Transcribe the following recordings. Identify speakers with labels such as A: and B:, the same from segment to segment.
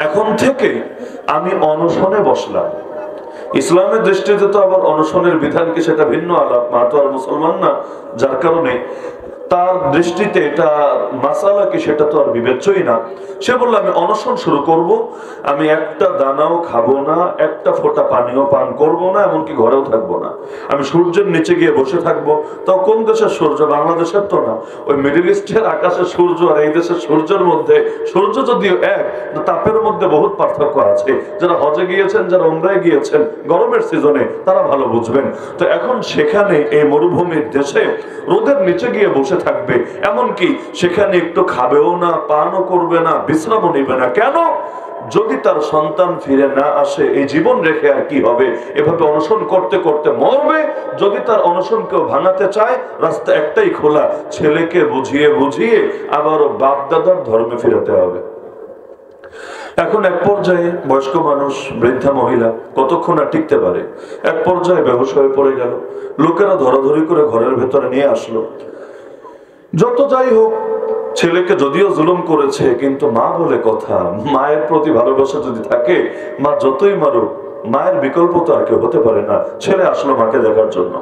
A: এখন থেকে আমি অনশনে বসলাম। ইসলামের দৃষ্টিতে তো আবার অনশনের বিধান কি সেটা ভিন্ন আলাপ। মা তো আর মুসলমান না, যার কারণে তার দৃষ্টিতে এটা মাসালা কি সেটা তো আর বিবেচ্যই না। সে বলল আমি অনশন শুরু করব, আমি একটা দানাও খাবো না, একটা ফোঁটা পানিও পান করব না, এমনকি ঘরেও থাকবো না। আমি সূর্যের নিচে গিয়ে বসে থাকবো। তাও কোন দেশের সূর্য? বাংলাদেশের তো না, ওই মিডল ইস্টের আকাশের সূর্য আর এই দেশের সূর্যের মধ্যে সূর্য যদিও এক, তাপের মধ্যে বহুত পার্থক্য আছে। যারা হজে গিয়েছেন, যারা উমরায় গিয়েছেন গরমের সিজনে, তারা ভালো বুঝবেন। তো এখন সেখানে এই মরুভূমির দেশে রোদের নিচে গিয়ে বসে থাকবে, এমনকি সেখানে একটু খাবেও না, পানও করবে না, বিশ্রামও নিবে না। কেন? যদি তার সন্তান ফিরে না আসে, এই জীবন রেখে আর কি হবে? এভাবে অনশন করতে করতে মরবে। যদি তার অনশন কেউ ভাঙাতে চায়, রাস্তা একটাই খোলা, ছেলেকে বুঝিয়ে বুঝিয়ে আবারও বাপ দাদার ধর্মে ফিরাতে হবে। এখন এক পর্যায়ে বয়স্ক মানুষ, বৃদ্ধা মহিলা কতক্ষণ আর টিকতে পারে? এক পর্যায়ে বেহুশ হয়ে পড়ে গেল। লোকেরা ধরাধরি করে ঘরের ভেতরে নিয়ে আসলো। যত যাই হোক, ছেলেকে যদিও জুলুম করেছে, কিন্তু মা বলে কথা, মায়ের প্রতি ভালোবাসা যদি থাকে, মা যতই মারুক, মায়ের বিকল্প তো আর কেউ হতে পারে না। ছেলে আসলো মাকে দেখার জন্য।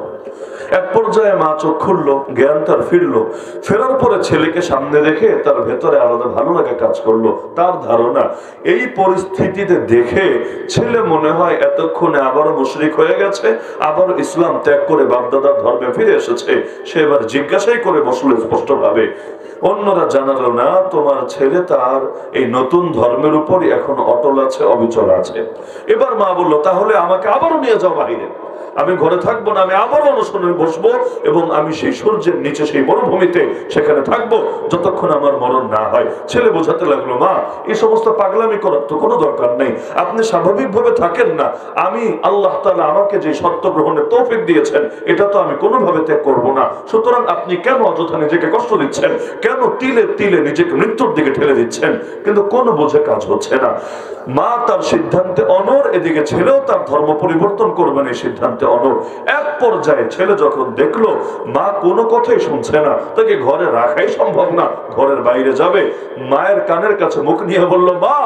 A: এক পর্যায়ে মা চোখ খুললো, জ্ঞান তার ফিরলো। ফেরার পরে ছেলেকে সামনে রেখে তার ভেতরে আলাদা ভালো লাগে কাজ করলো। তার ধারণা এই পরিস্থিতিতে দেখে ছেলে মনে হয় এতক্ষণে আবারও মুশরিক হয়ে গেছে, আবার ইসলাম ত্যাগ করে বাপদাদার ধর্মে ফিরে এসেছে। সে এবার জিজ্ঞাসাই করে বসলো স্পষ্ট ভাবে। অন্যরা জানালো না, তোমার ছেলে তার এই নতুন ধর্মের উপর এখন অটল আছে, অবিচল আছে। এবার মা বললো, তাহলে আমাকে আবারও নিয়ে যাও বাহিরে, আমি ঘরে থাকবো না, আমি আবারও অনশনে বসবো এবং আমি সেই সূর্যের নিচে সেই মরুভূমিতে সেখানে থাকবো যতক্ষণ আমার মরণ না হয়। ছেলে বোঝাতে লাগলো, মা এই সমস্ত পাগলামি করার তো কোনো দরকার নেই, আপনি স্বাভাবিকভাবে থাকেন না। আমি আল্লাহ তাআলা আমাকে যে সত্য গ্রহণের তৌফিক দিয়েছেন, এটা তো আমি কোনোভাবে ত্যাগ করবো না। সুতরাং আপনি কেন অযথা নিজেকে কষ্ট দিচ্ছেন? কেন তিলে তিলে নিজেকে মৃত্যুর দিকে ঠেলে দিচ্ছেন? কিন্তু কোনো বোঝে কাজ হচ্ছে না। মা তার সিদ্ধান্তে অনড়, এদিকে ছেলেও তার ধর্ম পরিবর্তন করবেন এই সিদ্ধান্তে অনড়। এক পর্যায়ে ছেলে যখন দেখলো মা কোনো কথাই শুনছে না, তাকে ঘরে রাখাই সম্ভব না, ঘরের বাইরে যাবে, মায়ের কানের কাছে মুখ নিয়ে বলল, মা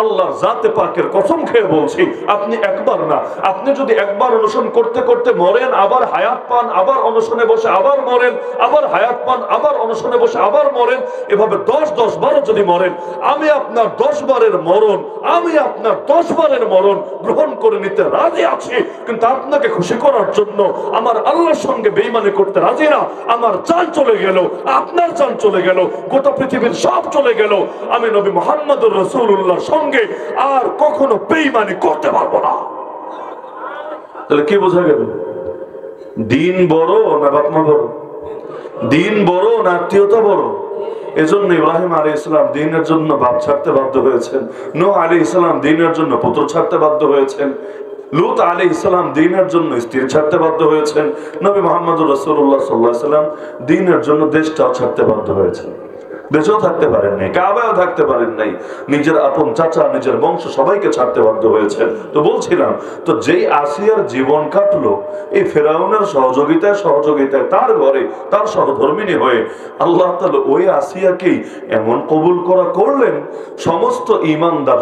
A: আল্লাহর জাতে পাকের কসম খেয়ে বলছি, আপনি একবার না, আপনি যদি একবার অনশন করতে করতে মরেন, আবার হায়াত পান, আবার অনশনে বসে আবার মরেন, আবার হায়াত পান, আবার অনশনে বসে আবার মরেন, এভাবে 10 বারও যদি মরেন, আমি আপনার 10 বারের মরণ, আমি আপনার 10 বারের মরণ গ্রহণ করে নিতে রাজি আছি। কিন্তু আপনাকে খুশি করার জন্য আমার আল্লাহর সঙ্গে বেঈমানি করতে রাজি না। আমার জান চলে গেল, আপনার জান চলে গেল, গোটা পৃথিবীর সব চলে গেল, আমি নবী মুহাম্মদুর রাসূলুল্লাহর সঙ্গে আর কখনো বেঈমানি করতে পারবো না। তাহলে কি বোঝা গেল? দিন বড় না বাপ মা বড়? দিন বড় না আত্মীয়তা বড়? এজন্য ইব্রাহিম আলাইহিস সালাম দ্বীনের জন্য বাপ ছাড়তে বাধ্য হয়েছেন, নূহ আলাইহিস সালাম দ্বীনের জন্য পুত্র ছাড়তে বাধ্য হয়েছেন, লূত আলাইহিস সালাম দ্বীনের জন্য স্ত্রী ছাড়তে বাধ্য হয়েছেন, নবী মুহাম্মদুর রাসূলুল্লাহ সাল্লাল্লাহু আলাইহি ওয়াসাল্লাম দ্বীনের জন্য দেশটাও ছাড়তে বাধ্য হয়েছেন। দেশেও থাকতে পারেন নাই, কাবায়ও থাকতে পারেন নাই, নিজের আপন চাচা, নিজের বংশ সবাইকে ছাড়তে বাধ্য হয়েছেন। তো বলছিলাম, তো যেই আসিয়ার জীবন কাটলো এই ফেরাউনের সহযোগিতায় তার ঘরে তার সহধর্মিণী হয়ে, আল্লাহ তাআলা ওই আসিয়াকেই এমন কবুল করলেন, সমস্ত ঈমানদার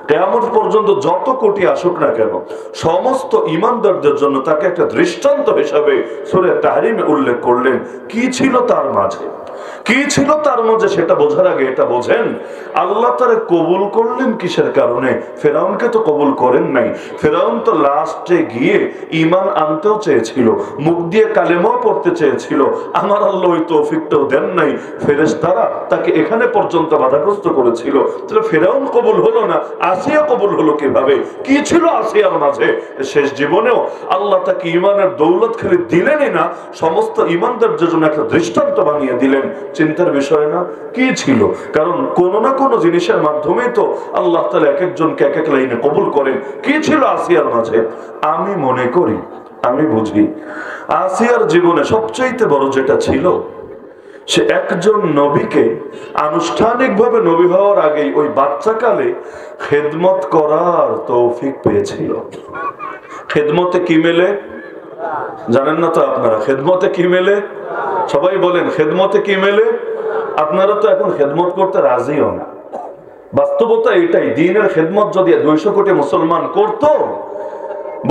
A: কিয়ামত পর্যন্ত যত কোটি আসুক না কেন, সমস্ত ঈমানদারদের জন্য তাকে একটা দৃষ্টান্ত হিসাবে সূরা তাহরিমে উল্লেখ করলেন। কি ছিল তার মাঝে, কি ছিল তার মাঝে সেটা বোঝার আগে এটা বোঝেন, আল্লাহ তারে কবুল করলেন কিসের কারণে? ফেরাউনকে তো কবুল করেন নাই। ফেরাউন তো লাস্টে গিয়ে ঈমান আনতেও চেয়েছিল, মুখ দিয়ে কালেমাও পড়তে চেয়েছিল, আমার আল্লাহ ওই তৌফিকটাও দেন নাই। ফেরেশতারা তাকে এখানে পর্যন্ত বাধাগ্রস্ত করেছিল। তাহলে ফেরাউন কবুল হলো না, আসিয়া কবুল হলো কিভাবে? কি ছিল আসিয়ার মাঝে? শেষ জীবনেও আল্লাহ তাকে ঈমানের দৌলত খালি দিলেনই না, সমস্ত ঈমানদারদের জন্য একটা দৃষ্টান্ত বানিয়ে দিলেন। চিন্তার বিষয় না? কি ছিল? কারণ কোনো না কোনো জিনিসের মাধ্যমেই তো আল্লাহ তাআলা এক একজনকে এক এক লাইনে কবুল করেন। কি ছিল আসিয়ার মাঝে? আমি মনে করি, আমি বুঝি, আসিয়ার জীবনে সবচাইতে বড় যেটা ছিল, সে একজন নবীকে আনুষ্ঠানিকভাবে নবী হওয়ার আগেই ওই বাচ্চাকালে খেদমত করার তৌফিক পেয়েছিল। খেদমতে কি মেলে জানেন না তো আপনারা? খেদমতে কি মেলে? সবাই বলেন, খেদমতে কি মেলে? আপনারা তো এখন খেদমত করতে রাজিও না। বাস্তবতা এটাই, দ্বীনের খেদমত যদি 200 কোটি মুসলমান করত,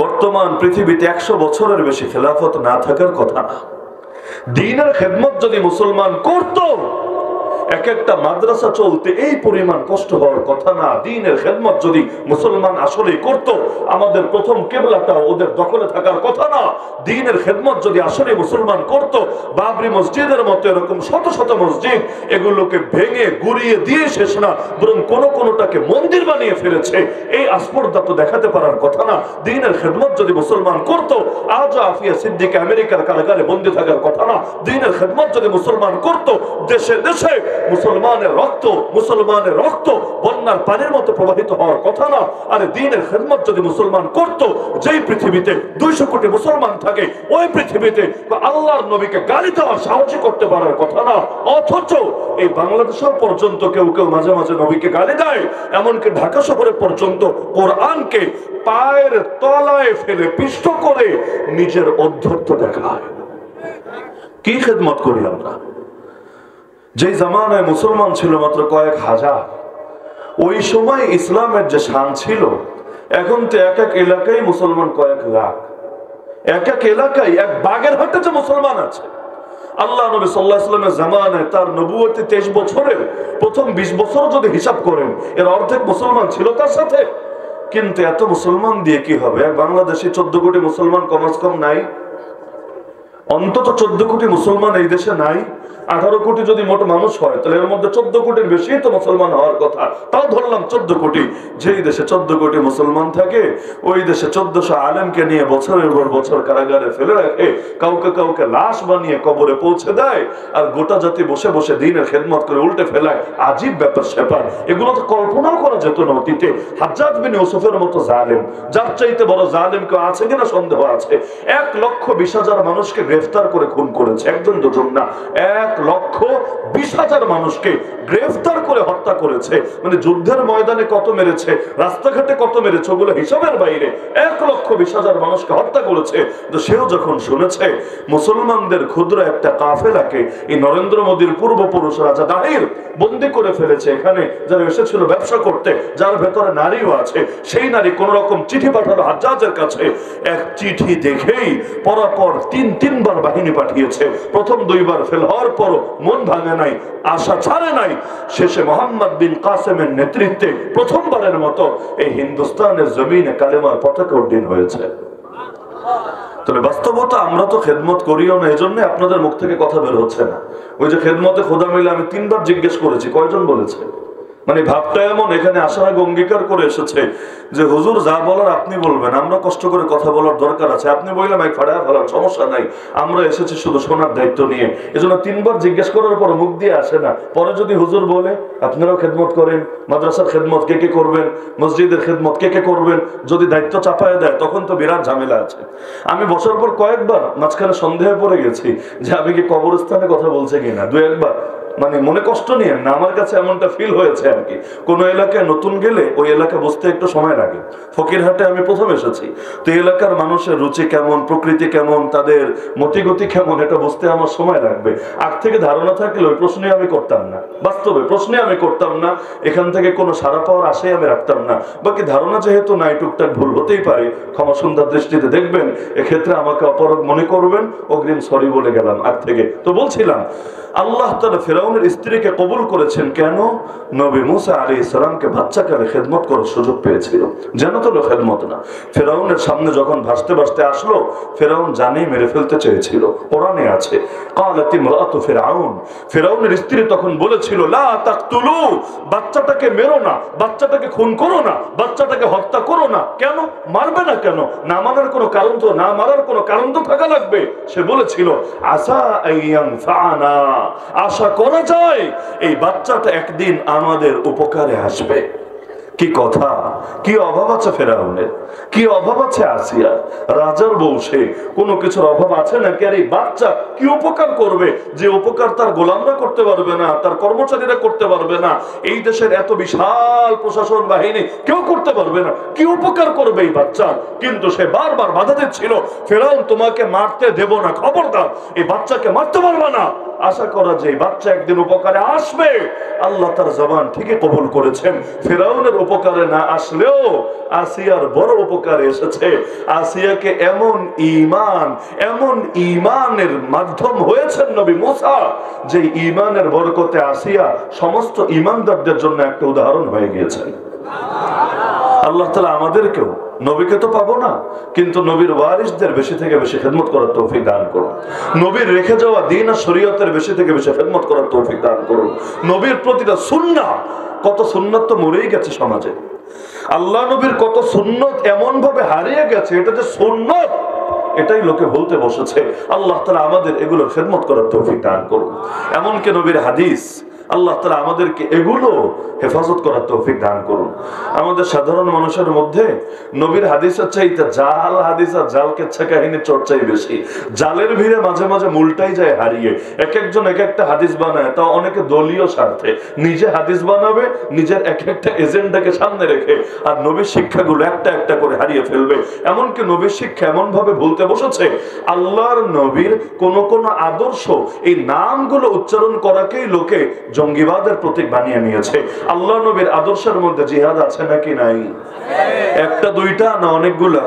A: বর্তমান পৃথিবীতে 100 বছরের বেশি খেলাফত না থাকার কথা না। দ্বীনের খেদমত যদি মুসলমান করত, এক একটা মাদ্রাসা চলতে এই পরিমাণ কষ্ট হওয়ার কথা না। দ্বীনের খেদমত যদি মুসলমান আসলেই করত, আমাদের প্রথম কিবলাটা ওদের দখলে থাকার কথা না। দ্বীনের খেদমত যদি আসলে মুসলমান করত, বাবরি মসজিদের মতো এরকম শত শত মসজিদ, এগুলোকে ভেঙে গুড়িয়ে দিয়ে শেষ না, বরং কোনোটাকে মন্দির বানিয়ে ফেলেছে। এই আস্পর্ধা তো দেখাতে পারার কথা না। দ্বীনের খেদমত যদি মুসলমান করত, আজ আফিয়া সিদ্দিক আমেরিকার কারাগারে বন্দী থাকার কথা না। দ্বীনের খেদমত যদি মুসলমান করত, দেশে দেশে মুসলমানের রক্ত বন্যার পানির মতো প্রবাহিত হওয়ার কথা না। আরে দ্বীনের খেদমত যদি মুসলমান করত, যেই পৃথিবীতে 200 কোটি মুসলমান থাকে, ওই পৃথিবীতে আল্লাহর নবীকে গালি দেওয়ার সাহসী করতে পারার কথা না। অথচ এই বাংলাদেশেও পর্যন্ত কেউ কেউ মাঝে মাঝে নবীকে গালি দেয়, এমনকি ঢাকা শহরে পর্যন্ত কোরআনকে পায়ের তলায় ফেলে পিষ্ট করে নিজের অধ্যত্ব দেখায়। কি খেদমত করি আমরা? যে জামানায় মুসলমান ছিল মাত্র কয়েক হাজার, ওই সময় ইসলামের যে শান ছিল, এখন তো এক এক এলাকায় মুসলমান কয়েক লাখ। এক এক এলাকায়, এক বাগেরহাটে যে মুসলমান আছে। আল্লাহ নবী সাল্লাল্লাহু আলাইহি ওয়াসাল্লামের জামানায় তার নবুয়তে 23 বছরের প্রথম 20 বছর যদি হিসাব করেন, এর অর্ধেক মুসলমান ছিল তার সাথে। কিন্তু এত মুসলমান দিয়ে কি হবে? বাংলাদেশে 14 কোটি মুসলমান কমাস কম নাই? অন্তত 14 কোটি মুসলমান এই দেশে নাই? 18 কোটি যদি মোট মানুষ হয়, তাহলে এর মধ্যে 14 কোটির বেশি তো মুসলমান হওয়ার কথা। তাও ধরলাম 14 কোটি। যেই দেশে 14 কোটি মুসলমান থাকে, ওই দেশে 1400 আলেমকে নিয়ে বছরের পর বছর কারাগারে ফেলে রাখে, কাউকে লাশ বানিয়ে কবরে পৌঁছে দেয়, আর গোটা জাতি বসে বসে দ্বীনের খেদমত করে উল্টে ফেলায়। আজীব ব্যাপার স্যাপার। এগুলো তো কল্পনাও করা যেত না অতীতে। হাজ্জাজ বিন ইউসুফের মতো জালেম, যার চাইতে বড় জালেম কেউ আছে কিনা সন্দেহ আছে। 1,20,000 মানুষকে গ্রেফতার করে খুন করেছে, একজন দুজন না, 1,20,000 মানুষকে গ্রেফতার করে হত্যা করেছে। মানে যুদ্ধের ময়দানে কত মেরেছে, রাস্তাঘাটে কত মেরেছে, ওগুলো হিসাবের বাইরে। 1,20,000 মানুষকে হত্যা করেছে। তো সেও যখন শুনেছে মুসলমানদের ক্ষুদ্র একটা কাফেলাকে এই নরেন্দ্র মোদীর পূর্বপুরুষ রাজা দাহির বন্দী করে ফেলেছে, এখানে যারা এসেছিল ব্যবসা করতে, যার ভেতরে নারীও আছে, সেই নারী কোন রকম চিঠি পাঠালো হাজ্জাজের কাছে। এক চিঠি দেখেই পরপর তিনবার বাহিনী পাঠিয়েছে। প্রথম 2 বার ফেল হওয়ার পরও মন ভাঙে নাই, আশা ছাড়ে নাই। শেষে মোহাম্মদ বিন কাসেমের নেতৃত্বে প্রথমবারের মতো এই হিন্দুস্তানের জমিনে কালেমার পতাকা উড্ডীন হয়েছে। তবে বাস্তবতা আমরা তো খেদমত করিও না, এজন্য আপনাদের মুখ থেকে কথা বের হচ্ছে না। ওই যে খেদমতে খোদা মিলে আমি 3 বার জিজ্ঞেস করেছি, কয়জন বলেছে? মানে ভাবটা এমন, এখানে আসার আগে অঙ্গীকার করে এসেছে যে হুজুর যা বলার আপনি বলবেন, আমরা কষ্ট করে কথা বলার দরকার আছে, আপনি বললাম এক ফাড়া ফেলার সমস্যা নাই, আমরা এসেছি শুধু শোনার দায়িত্ব নিয়ে। এজন্য 3 বার জিজ্ঞেস করার পর মুখ দিয়ে আসে না। পরে যদি হুজুর বলে আপনারাও খেদমত করেন, মাদ্রাসার খেদমত কে কে করবেন, মসজিদের খেদমত কে কে করবেন, যদি দায়িত্ব চাপায় দেয় তখন তো বিরাট ঝামেলা আছে। আমি বসার পর কয়েকবার মাঝখানে সন্দেহে পড়ে গেছি যে আমি কি কবরস্থানে কথা বলছে কিনা। 2-1 বার মানে মনে কষ্ট নিয়ে না, আমার কাছে এমনটা ফিল হয়েছে আর কি। কোন এলাকায় নতুন গেলে ওই এলাকা বুঝতে একটু সময় লাগে। ফকিরহাটে আমি প্রথম এসেছি, তো এলাকার মানুষের রুচি কেমন, প্রকৃতি কেমন, তাদের মতিগতি কেমন, এটা বুঝতে আমার সময় লাগবে। আগ থেকে ধারণা থাকলে ওই প্রশ্নে আমি করতাম না, বাস্তবে প্রশ্নে আমি করতাম না, এখান থেকে কোনো সারা পাওয়ার আশাই আমি রাখতাম না। বাকি ধারণা যেহেতু নাই, টুকটাক ভুল হতেই পারে, ক্ষমা সুন্দর দৃষ্টিতে দেখবেন। এক্ষেত্রে আমাকে অপরাধ মনে করবেন, অগ্রিম সরি বলে গেলাম আগ থেকে। তো বলছিলাম আল্লাহ তাআলা ফিরআউনের স্ত্রীকে কবুল করেছেন কেন? নবী মুসা আলাইহিস সালামকে বাচ্চাকালে খেদমত করার সুযোগ পেয়েছিল, যেন তো খেদমত না। ফিরআউনের সামনে যখন ভাসতে ভাসতে আসলো, ফিরআউন জানেই মেরে ফেলতে চেয়েছিল। কোরআনে আছে ক্বালাত ইমরাতু ফিরআউন, ফিরআউনের স্ত্রী তখন বলেছিল লা তাকতুলু, বাচ্চাটাকে মেরো না, বাচ্চাটাকে খুন করো না, বাচ্চাটাকে হত্যা করো না। কেন মারবে না? কেন না মারার কোনো কারণ তো, না মারার কোনো কারণ তো থাকা লাগবে। সে বলেছিল আসা আইয়ান ফানা, আশা করা যায় এই বাচ্চাটা একদিন আমাদের উপকারে আসবে। কি কথা, কি অভাব আছে ফেরাউনের, কি অভাব আছে আসিয়ার, রাজার বউ সে, কোনো কিছুর অভাব আছে নাকি? আর এই বাচ্চা কি উপকার করবে, যে উপকার তার গোলামরা করতে পারবে না, তার কর্মচারীরা করতে পারবে না, এই দেশের এত বিশাল প্রশাসন বাহিনী কেউ করতে পারবে না। কি উপকার করবে এই বাচ্চা? কিন্তু সে বারবার বাধা দিচ্ছিল, ফেরাউন তোমাকে মারতে দেব না, খবরদার এই বাচ্চাকে মারতে পারবে না। আশা করা যায় বাচ্চা একদিন উপকারে আসবে। আল্লাহ তার জবান ঠিকই কবুল করেছেন। ফিরাউনের উপকারে না আসলেও আসিয়ার বড় উপকারে এসেছে। আসিয়াকে এমন ঈমানের মাধ্যম হয়েছেন নবী মুসা, যে ঈমানের বরকতে আসিয়া সমস্ত ঈমানদারদের জন্য একটা উদাহরণ হয়ে গিয়েছেন। আল্লাহ তাআলা আমাদেরকেও, নবীকে তো পাবো না, কিন্তু নবীর ওয়ারিসদের বেশি থেকে বেশি খেদমত করার তৌফিক দান করুন। নবীর রেখে যাওয়া দ্বীন আর শরীয়তের বেশি থেকে বেশি খেদমত করার তৌফিক দান করুন। নবীর প্রতিটা সুন্নাহ, কত সুন্নাত তো মরেই গেছে সমাজে। আল্লাহ নবীর কত সুন্নত এমন ভাবে হারিয়ে গেছে, এটা যে সুন্নত এটাই লোকে বলতে বসেছে। আল্লাহ তাআলা আমাদের এগুলো খেদমত করার তৌফিক দান করুন। এমনকি নবীর হাদিস, আল্লাহ তাআলা আমাদেরকে এগুলো হেফাজত করার তৌফিক দান করুন। আমাদের সাধারণ মানুষের মধ্যে নবীর হাদিসের চাইতে জাল হাদিস আর জাল কেচ্ছা কাহিনীর চর্চাই বেশি। জালের ভিড়ে মাঝে মাঝে মূলটাই যায় হারিয়ে। এক একজন এক একটা হাদিস বানায়, তা অনেকে দলীয় স্বার্থে নিজে হাদিস বানাবে, নিজের এক একটা এজেন্ডাকে সামনে রেখে, আর নবীর শিক্ষাগুলো একটা একটা করে হারিয়ে ফেলবে। এমনকি নবীর শিক্ষা এমন ভাবে বলতে বসেছে, আল্লাহর নবীর কোন কোন আদর্শ, এই নামগুলো উচ্চারণ করাকেই লোকে জঙ্গিবাদের প্রতীক বানিয়ে নিয়েছে। আল্লাহ নবীর আদর্শের মধ্যে জিহাদ আছে নাকি নাই? একটা দুইটা না অনেকগুলা?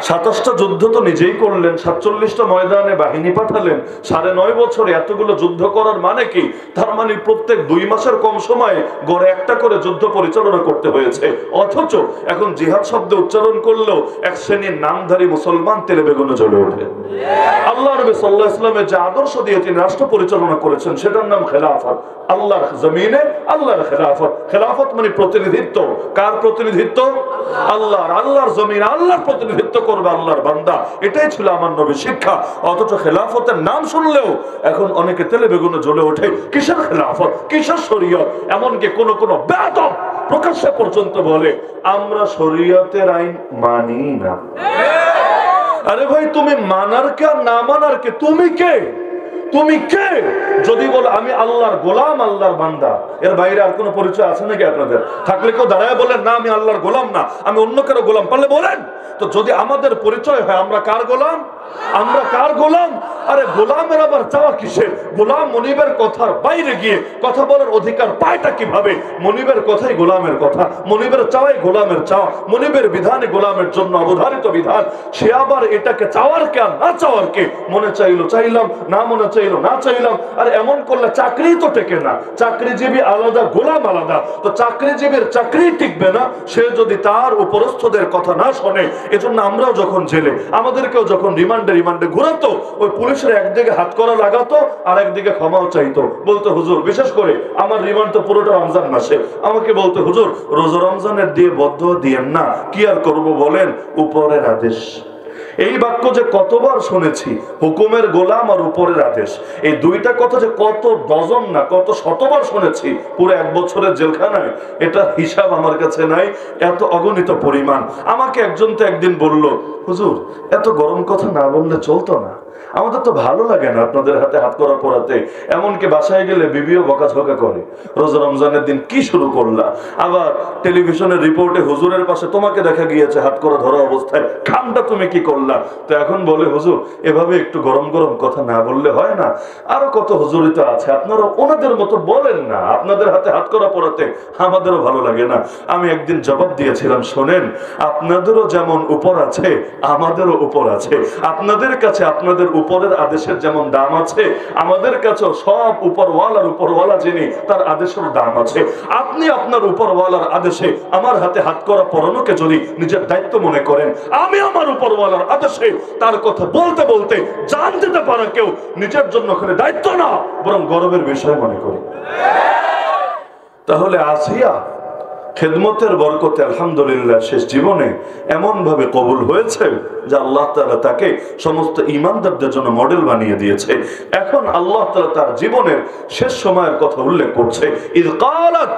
A: 27টা যুদ্ধ তো নিজেই করলেন, 47টা ময়দানে বাহিনী পাঠালেন। 9.5 বছরে এতগুলো যুদ্ধ করার মানে কি? তার মানে প্রত্যেক 2 মাসের কম সময়ে গড়ে একটা করে যুদ্ধ পরিচালনা করতে হয়েছে। অথচ এখন জিহাদ শব্দ উচ্চারণ করলেও এক শ্রেণীর নামধারী মুসলমান তেলে বেগুনে জ্বলে ওঠে। আল্লাহ নবী সাল্লাল্লাহু আলাইহি ওয়াসাল্লামের যে আদর্শ দিয়ে তিনি রাষ্ট্র পরিচালনা করেছেন, সেটার নাম খেলাফত। আল্লাহর জমিনে আল্লাহর খেলাফত। খেলাফত মানে প্রতিনিধিত্ব। কার প্রতিনিধিত্ব? আল্লাহর। আল্লাহর জমিনে আল্লাহর প্রতিনিধিত্ব করবে আল্লাহর বান্দা। এটাই ছিল আমার নবীর শিক্ষা। অথচ খেলাফতের নাম শুনলেও এখন অনেকে তেলে বেগুনে জ্বলে ওঠে। কিসের খেলাফত, কিসের শরীয়ত? এমনকি কোন কোন বেয়াদব প্রকাশ্যে পর্যন্ত বলে আমরা শরীয়তের আইন মানি না। আরে ভাই, তুমি মানার কে আর না মানার কে? তুমি কে? তুমি কে? যদি বলো আমি আল্লাহর গোলাম, আল্লাহর বান্দা, এর বাইরে আর কোনো পরিচয় আছে নাকি আপনাদের? থাকলে কেউ দাঁড়ায় বলেন না আমি আল্লাহর গোলাম না, আমি অন্য কারো গোলাম, পারলে বলেন। তো যদি আমাদের পরিচয় হয় আমরা কার গোলাম? আমরা কার গোলাম? আরে গোলামের আবার চাওয়া কিসের? গোলাম মনিবের কথার বাইরে গিয়ে কথা বলার অধিকার পায়টা কিভাবে? মনিবের কথাই গোলামের কথা, মনিবের চাওয়াই গোলামের চাওয়া, মনিবের বিধানে গোলামের জন্য অবধারিত বিধান। সে আবার এটাকে চাওয়ার কে আর না চাওয়ার কে? মনে চাইলো চাইলাম, না মনে চাইলো না চাইলাম। আর এমন করলে চাকরি তো টেকে না। চাকরিজীবী আলাদা, গোলাম আলাদা। তো চাকরিজীবীর চাকরি টিকবে না সে যদি তার উপরস্থদের কথা না শোনে। এজন্য আমরাও যখন জেলে, আমাদেরকেও যখন রিমান্ডে ঘুরাতো, ওই পুলিশের একদিকে হাত করা লাগাতো আর একদিকে ক্ষমাও চাইতো। বলতো হুজুর, বিশেষ করে আমার রিমান্ড তো পুরোটা রমজান মাসে, আমাকে বলতো হুজুর রোজা রমজানের দিয়ে বদ্ধ দিয়েন না। কি আর করবো বলেন, উপরের আদেশ। এই বাক্য যে কতবার শুনেছি, হুকুমের গোলাম আর উপরের আদেশ, এই দুইটা কথা যে কত ডজন না কত শতবার শুনেছি পুরো 1 বছরের জেলখানায়, এটা হিসাব আমার কাছে নাই, এত অগণিত পরিমাণ। আমাকে একজন তো একদিন বলল, হুজুর এত গরম কথা না বললে চলতো না, আমাদের তো ভালো লাগে না আপনাদের হাতে হাত করা পড়াতে। এমনকি বাসায় গেলে বিবিও বকাঝকা করে, রোজা রমজানের দিন কি শুরু করলা? আবার টেলিভিশনের রিপোর্টে হুজুরের পাশে তোমাকে দেখা গিয়েছে হাত করা ধরা অবস্থায়, কামটা তুমি কি করলা? তো এখন বলে হুজুর এভাবে একটু গরম গরম কথা না বললে হয় না? আরো কত হুজুরই তো আছে, আপনারা ওনাদের মতো বলেন না, আপনাদের হাতে হাত করা পড়াতে আমাদেরও ভালো লাগে না। আমি একদিন জবাব দিয়েছিলাম, শোনেন, আপনাদেরও যেমন উপর আছে আমাদেরও উপর আছে। আপনাদের কাছে আপনাদের উপরের আদেশের যেমন দাম আছে, আমাদের কাছেও সব উপরওয়ালার যিনি তার আদেশের দাম আছে। আপনি আপনার উপরওয়ালার আদেশে আমার হাতে হাত করা পরানোকে যদি নিজের দায়িত্ব মনে করেন, আমি আমার উপরওয়ালার আদেশে তার কথা বলতে বলতে জান দিতে পারা কেউ নিজের জন্য ওখানে দায়িত্ব না, বরং গর্বের বিষয় মনে করি। তাহলে আসিয়া খেদমতের বরকতে আলহামদুলিল্লাহ শেষ জীবনে এমন ভাবে কবুল হয়েছে যে আল্লাহ তাআলা তাকে সমস্ত ঈমানদারদের জন্য মডেল বানিয়ে দিয়েছে। এখন আল্লাহ তাআলা তার জীবনের শেষ সময়ের কথা উল্লেখ করছে। ইয ক্বালাত,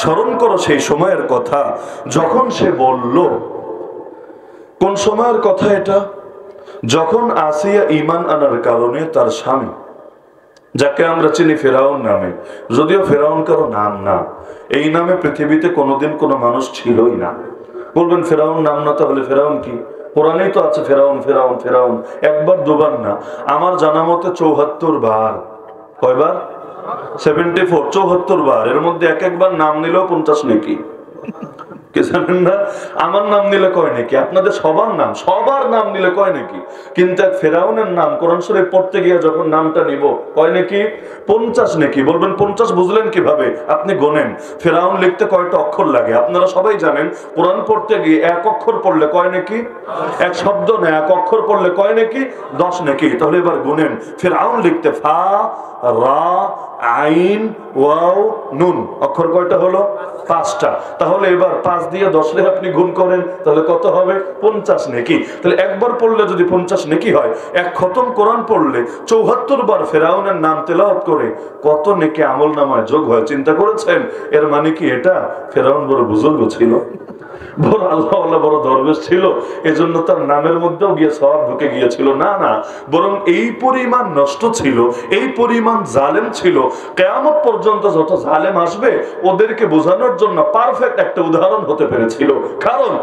A: স্মরণ করো সেই সময়ের কথা যখন সে বলল। কোন সময়ের কথা এটা? যখন আসিয়া ঈমান আনার কারণে তার স্বামী, যাকে আমরা চিনি ফেরাউন নামে, যদিও ফেরাউন কারো নাম না, এই নামে পৃথিবীতে কোনোদিন কোনো মানুষ ছিলই না। বলবেন ফেরাউন নাম না, তাহলে ফেরাউন কি? কোরআনেই তো আছে ফেরাউন ফেরাউন ফেরাউন, একবার দুবার না, আমার জানা মতে ৭৪ বার কয়বার? 74, 74 বার। এর মধ্যে এক একবার নাম নিলেও 50 নাকি, কি জানেন না? আমার নাম নিলে কয় নাকি, আপনাদের সবার নাম নিলে কয় নাকি, কিন্তু এক ফেরাউনের নাম কোরআন শরীফ পড়তে গিয়ে যখন নামটা নিব কয় নাকি? 50 নাকি। বলবেন 50 বুঝলেন কিভাবে? আপনি গোনেন ফেরাউন লিখতে কয়টা অক্ষর লাগে। আপনারা সবাই জানেন কোরআন পড়তে গিয়ে এক অক্ষর পড়লে কয় নাকি? এক শব্দ না, এক অক্ষর পড়লে কয় নাকি? 10 নাকি। তাহলে এবার গুনেন, ফেরাউন লিখতে ফা রা আইন ওয়াও নুন, অক্ষর কয়টা হলো? 5টা। তাহলে এবার 5 দিয়ে 10 রে আপনি গুণ করেন, তাহলে কত হবে? 50 নেকি। তাহলে একবার পড়লে যদি 50 নেকি হয়, এক খতম কোরআন পড়লে 74 বার ফেরাউনের নাম তেলাওয়াত করে কত নেকি আমল নামায় যোগ হয়। চিন্তা করেছেন? এর মানে কি এটা ফেরাউন বড় বুজুর্গ ছিল, বড় আল্লাহওয়ালা, বড় দরবেশ ছিল, এজন্য তার নামের মধ্যেও গিয়ে সওয়াব ঢুকে গিয়েছিল? না না, বরং এই পরিমাণ নষ্ট ছিল, এই পরিমাণ জালেম ছিল, কিয়ামত পর্যন্ত যত জালেম আসবে ওদেরকে বোঝানোর জন্য পারফেক্ট একটা উদাহরণ হতে পেরেছিল। কারণ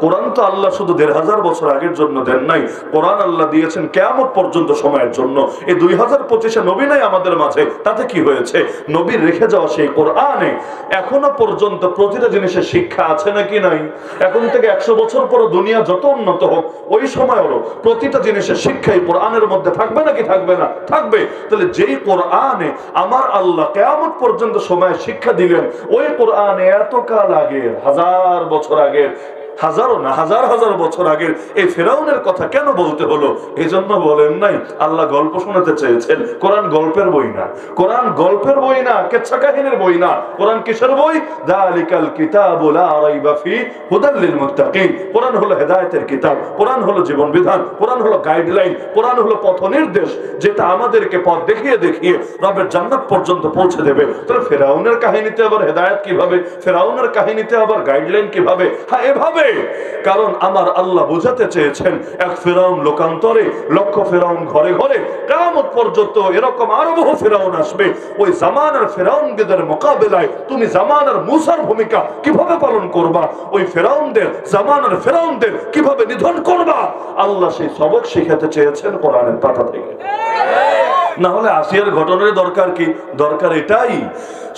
A: কোরআন তো আল্লাহ শুধু 1500 বছর আগের জন্য দেন নাই, কোরআন আল্লাহ দিয়েছেন কিয়ামত পর্যন্ত সময়ের জন্য। এই 2025-এ নবী নাই আমাদের মাঝে, তাতে কি হয়েছে? নবীর রেখে যাওয়া সেই কোরআনে এখনো পর্যন্ত প্রতিটা জিনিসের শিক্ষা আছে নাকি নাই? এখন থেকে 100 বছর পর দুনিয়া যত উন্নত হোক, ওই সময়ও প্রতিটা জিনিসের শিক্ষাই কোরআনের মধ্যে থাকবে নাকি থাকবে না? থাকবে। তাহলে যেই কোরআনে আমার আল্লাহ কিয়ামত পর্যন্ত সময়ের শিক্ষা দিলেন, ওই কোরআনে এত কাল আগের, 1000 বছর আগের, হাজারও না হাজার হাজার বছর আগের এই ফেরাউনের কথা কেন বলতে হলো? এই জন্য বলেন নাই আল্লাহ গল্প শোনাতে চেয়েছেন। কোরআন গল্পের বই না, কোরআন গল্পের বই না, কেচ্ছা কাহিনীর বই না। কোরআন কিসের বই? যালিকাল কিতাবু লা রাইবা ফি হুদাল লিল মুত্তাকিন। কোরআন হলো হেদায়েতের কিতাব, কোরআন হলো জীবন বিধান, কোরআন হলো গাইডলাইন, কোরআন হলো পথ নির্দেশ, যেটা আমাদেরকে পথ দেখিয়ে দেখিয়ে রবের জান্নাত পর্যন্ত পৌঁছে দেবে। তাহলে ফেরাউনের কাহিনীতে আবার হেদায়েত কিভাবে? ফেরাউনের কাহিনীতে আবার গাইডলাইন কিভাবে? হ্যাঁ, এভাবে। কারণ আমার আল্লাহ বোঝাতে চেয়েছেন, এক ফেরাউন লোকান্তরে, লক্ষ ফেরাউন ঘরে ঘরে, কিয়ামত পর্যন্ত এরকম আরো বহু ফেরাউন আসবে। ওই জামানার ফেরাউনদের মোকাবেলায় তুমি জামানার মুসার ভূমিকা কিভাবে পালন করবা? ওই ফেরাউনদের, জামানার ফেরাউনদের কিভাবে নিধন করবা? আল্লাহ সেই সবক শিখাতে চেয়েছেন কোরআনের পাতা থেকে। না হলে আসিয়ার ঘটনার দরকার কি? দরকার এটাই,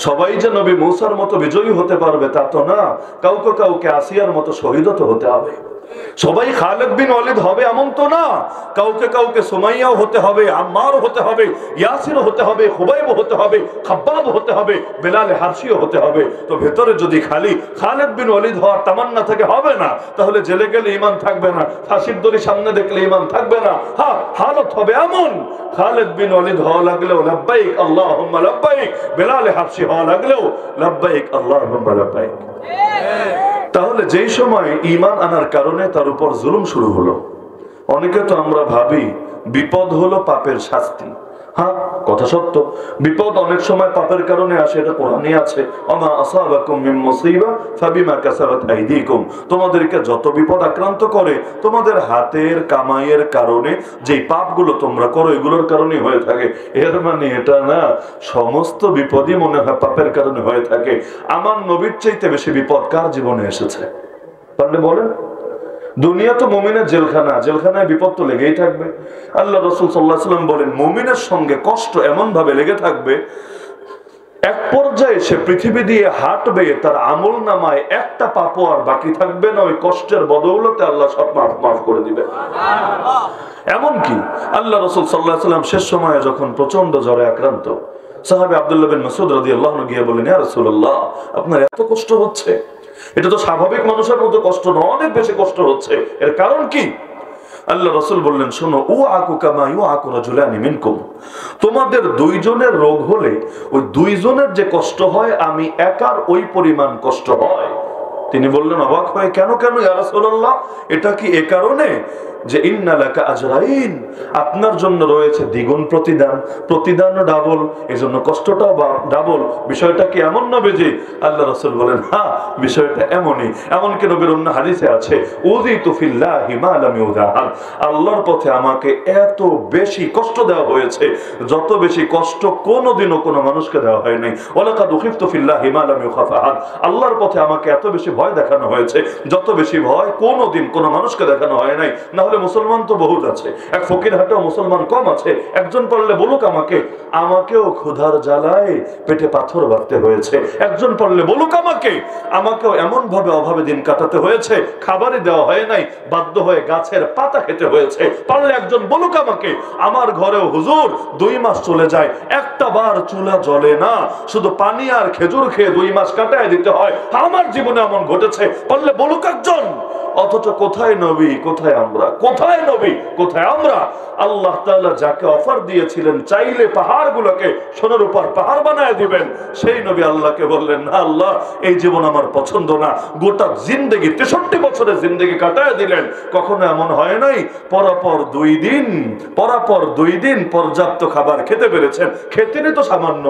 A: সবাই যে নবী মূসার মতো বিজয়ী হতে পারবে তা তো না, কাউকে কাউকে আসিয়ার মতো শহীদ হতে হবে। সবাই খালিদ বিন ওয়ালিদ হবে এমন তো না, কাউকে কাউকে সুমাইয়াও হতে হবে, আম্মারও হতে হবে, ইয়াসিরও হতে হবে, খুবাইবও হতে হবে, খাব্বাব হতে হবে, বেলাল হাবশিও হতে হবে। তো ভেতরে যদি খালি খালিদ বিন ওয়ালিদ হওয়ার তামান্না থেকে হবে না, তাহলে জেলে গেলে ঈমান থাকবে না, ফাঁসির দড়ি সামনে দেখলে ঈমান থাকবে না। হ্যাঁ, হালত হবে এমন, খালিদ বিন ওয়ালিদ হওয়া লাগলেও লাব্বাইক আল্লাহুম্মা লাব্বাইক, বেলাল হাবশি হওয়া লাগলেও লাব্বাইক আল্লাহুম্মা লাব্বাইক। তাহলে যেই সময় ঈমান আনার কারণে তার উপর জুলুম শুরু হলো, অনেকে তো আমরা ভাবি বিপদ হলো পাপের শাস্তি। হ্যাঁ, কথা সত্য, বিপদ অনেক সময় পাপের কারণে আসে, এটা কোরআনে আছে, ওমা আসাবাকুম মিন মুসিবা ফাবিমা কাসাবাত আইদিকুম। তোমাদেরকে যত বিপদ আক্রান্ত করে তোমাদের হাতের কামাইয়ের কারণে যে পাপগুলো তোমরা করো এগুলোর কারণে হয়ে থাকে। এর মানে এটা না সমস্ত বিপদই মনে হয় পাপের কারণে হয়ে থাকে। আমার নবীর চাইতে বেশি বিপদ কার জীবনে এসেছে পারলে বলেন? দুনিয়া তো মুমিনের জেলখানা, জেলখানায় বিপদ তো লেগেই থাকবে। আল্লাহ রাসূল সাল্লাল্লাহু আলাইহি ওয়াসাল্লাম বলেন, মুমিনের সঙ্গে কষ্ট এমন ভাবে লেগে থাকবে, এক পর্যায়ে সে পৃথিবী দিয়ে হাঁটবে, তার আমল নামায় একটা পাপও আর বাকি থাকবে না। ওই কষ্টের বদৌলতে আল্লাহ সব মাফ করে দিবে। এমনকি আল্লাহ রাসূল সাল্লাল্লাহু আলাইহি ওয়াসাল্লাম শেষ সময়ে যখন প্রচন্ড জ্বরে আক্রান্ত, সাহাবী আব্দুল্লাহ বিন মাসউদ রাদিয়াল্লাহু আনহু গিয়ে বলেন, ইয়া রাসূলুল্লাহ, আপনার এত কষ্ট হচ্ছে, এটা তো স্বাভাবিক মানুষের মতো কষ্ট না, অনেক বেশি কষ্ট হচ্ছে, এর কারণ কি? আল্লাহ রাসূল বললেন, শোনো, উআকু কামা ইউআকু রাজুলানি মিনকুম, তোমাদের দুইজনের রোগ হলে ওই দুইজনের যে কষ্ট হয় আমি একার ওই পরিমাণ কষ্ট হয়। তিনি বললেন অবাক হয়ে, কেন কেন ইয়া রাসূলুল্লাহ? এটা কি এ কারণে যে ইন্না লাকা আজরাইন, আপনার জন্য রয়েছে দ্বিগুণ প্রতিদান, প্রতিদান ডাবল, এজন্য কষ্টটাও ডাবল। বিষয়টা কি এমন নবী? জি। আল্লাহ রাসূল বলেন, হ্যাঁ, বিষয়টা এমনই। এমনকি নবীর অন্য হাদিসে আছে, উযিতু ফিল্লাহি মা লাম ইউযাহান, আল্লাহর পথে আমাকে এত বেশি কষ্ট দেওয়া হয়েছে যত বেশি কষ্ট কোনোদিনও কোনো মানুষকে দেওয়া হয় নাই। ওয়ালাকাদ উখিফতু ফিল্লাহি মা লাম ইউখাফ আহাদ, আল্লাহর পথে আমাকে এত বেশি ভয় দেখানো হয়েছে যত বেশি ভয় কোনোদিন কোনো মানুষকে দেখানো হয় নাই। না তাহলে মুসলমান তো বহুত আছে, এক ফকিরহাটেও মুসলমান কম আছে। একজন পারলে বলুক আমাকে, আমাকেও ক্ষুধার জ্বালায় পেটে পাথর বাঁধতে হয়েছে। একজন পারলে বলুক আমাকে, আমাকেও এমন ভাবে অভাবে দিন কাটাতে হয়েছে, খাবারই দেওয়া হয় নাই, বাধ্য হয়ে গাছের পাতা খেতে হয়েছে। পারলে একজন বলুক আমাকে, আমার ঘরেও হুজুর 2 মাস চলে যায়, একটা বার চুলা জ্বলে না, শুধু পানি আর খেজুর খেয়ে 2 মাস কাটায় দিতে হয়। আমার জীবনে এমন ঘটেছে, পারলে বলুক একজন। অথচ কোথায় নবী, কোথায় আমরা? কোথায় নবী, কোথায় আমরা? আল্লাহ তাআলা যাকে অফার দিয়েছিলেন চাইলে পাহাড়গুলোকে সোনার উপর পাহাড় বানায় দিবেন, সেই নবী আল্লাহকে বললেন, না আল্লাহ, এই জীবন আমার পছন্দ না। গোটা জিন্দেগি 63 বছরের জিন্দেগি কাটায় দিলেন। কখনো এমন হয় নাই পরাপর 2 দিন পর্যাপ্ত খাবার খেতে পেরেছেন? খেতেনি তো সামান্য,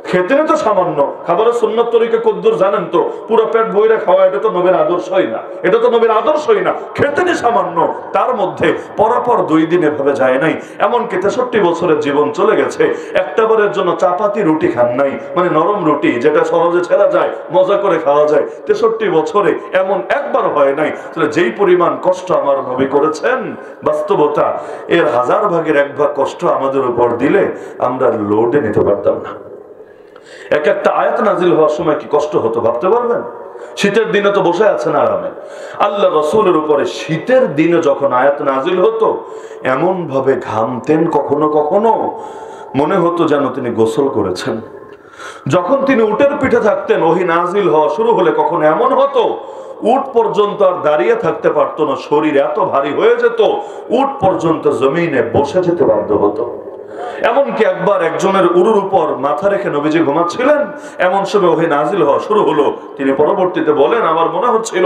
A: খেতেনি তো সামান্য। খাবারের সুন্নত তরিকা কদ্দুর জানেন তো? পুরো পেট ভরে খাওয়া, এটা তো নবীর আদর্শই না, এটা তো নবীর আদর্শই না। খেতেনি সামান্য, তার মধ্যে পরাপর 2 দিন এভাবে যায় নাই। এমনকি 63 বছরের জীবন চলে গেছে, একটা বারের জন্য চাপাতি রুটি খান নাই, মানে নরম রুটি যেটা সহজে ছেড়া যায়, মজা করে খাওয়া যায়। 63 বছরে এমন একবার হয় নাই। তাহলে যেই পরিমাণ কষ্ট আমার নবী করেছেন, বাস্তবতা এর 1000 ভাগের 1 ভাগ কষ্ট আমাদের উপর দিলে আমরা লোডে নিতে পারতাম না। এক একটা আয়াত নাজিল হওয়ার সময় কি কষ্ট হতো ভাবতে পারবেন? শীতের দিনে তো বসে আছেন আরামে, আল্লাহ রাসূলের উপরে শীতের দিনে যখন আয়াত নাজিল হতো এমন ভাবে ঘামতেন, কখনো কখনো মনে হতো যেন তিনি গোসল করেছেন। যখন তিনি উটের পিঠে থাকতেন, ওহী নাজিল হওয়া শুরু হলে কখনো এমন হতো উট পর্যন্ত আর দাঁড়িয়ে থাকতে পারতো না, শরীর এত ভারী হয়ে যেত উট পর্যন্ত জমিনে বসে যেতে বাধ্য হতো। এমনকি একবার একজনের উরুর উপর মাথা রেখে নবীজি ঘুমাচ্ছিলেন, এমন সময় ওহী নাজিল হওয়া শুরু হলো। তিনি পরবর্তীতে বলেন, আমার মনে হচ্ছিল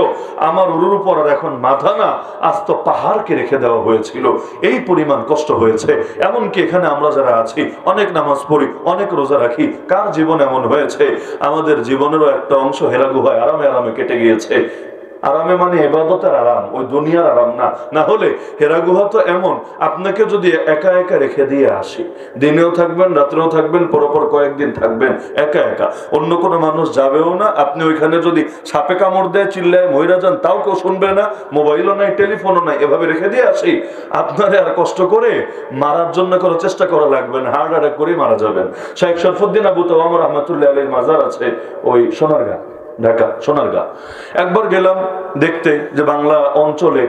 A: আমার উরুর উপর আর এখন মাথা না, আস্ত পাহাড়কে রেখে দেওয়া হয়েছিল, এই পরিমাণ কষ্ট হয়েছে। এমনকি এখানে আমরা যারা আছি, অনেক নামাজ পড়ি, অনেক রোজা রাখি, কার জীবন এমন হয়েছে আমাদের জীবনেরও একটা অংশ হেরা গুহায় আরামে আরামে কেটে গিয়েছে? আরামে মানে ইবাদতের আরাম, ওই দুনিয়ার আরাম না। না হলে হেরা গুহা তো এমন, আপনাকে যদি একা একা রেখে দিয়ে আসি, দিনেও থাকবেন রাত্রেও থাকবেন, পরপর কয়েকদিন থাকবেন একা একা, অন্য কোনো মানুষ যাবেও না। আপনি ওইখানে যদি সাপে কামড় দেয়, চিল্লায় মইরা যান, তাও কেউ শুনবে না, মোবাইলও নাই, টেলিফোনও নাই, এভাবে রেখে দিয়ে আসি। আপনারে আর কষ্ট করে মারার জন্য কোনো চেষ্টা করা লাগবে না, হার্ট অ্যাটাক করেই মারা যাবেন। শাইখ শরফুদ্দিন আবু তাওয়াম রাহমাতুল্লাহি আলাইহির মাজার আছে ওই সোনারগাঁ, ঢাকা সোনারগাঁ। একবার গেলাম দেখতে যে বাংলা অঞ্চলে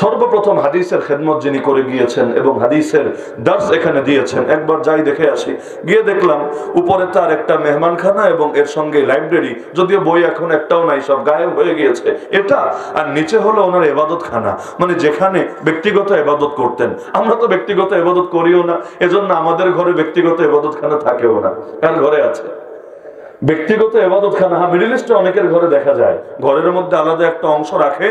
A: সর্বপ্রথম হাদিসের খেদমত যিনি করে গিয়েছেন এবং হাদিসের দার্স এখানে দিয়েছেন, একবার যাই দেখে আসি। গিয়ে দেখলাম উপরে তার একটা মেহমানখানা এবং এর সঙ্গে লাইব্রেরি, যদিও বই এখন একটাও নাই, সব গায়েব হয়ে গিয়েছে এটা। আর নিচে হলো ওনার ইবাদত খানা, মানে যেখানে ব্যক্তিগত ইবাদত করতেন। আমরা তো ব্যক্তিগত ইবাদত করিও না, এজন্য আমাদের ঘরে ব্যক্তিগত ইবাদত খানা থাকেও না। কার ঘরে আছে ব্যক্তিগত ইবাদতখানা? মিডল ইস্টে অনেকের ঘরে দেখা যায়, ঘরের মধ্যে আলাদা একটা অংশ রাখে,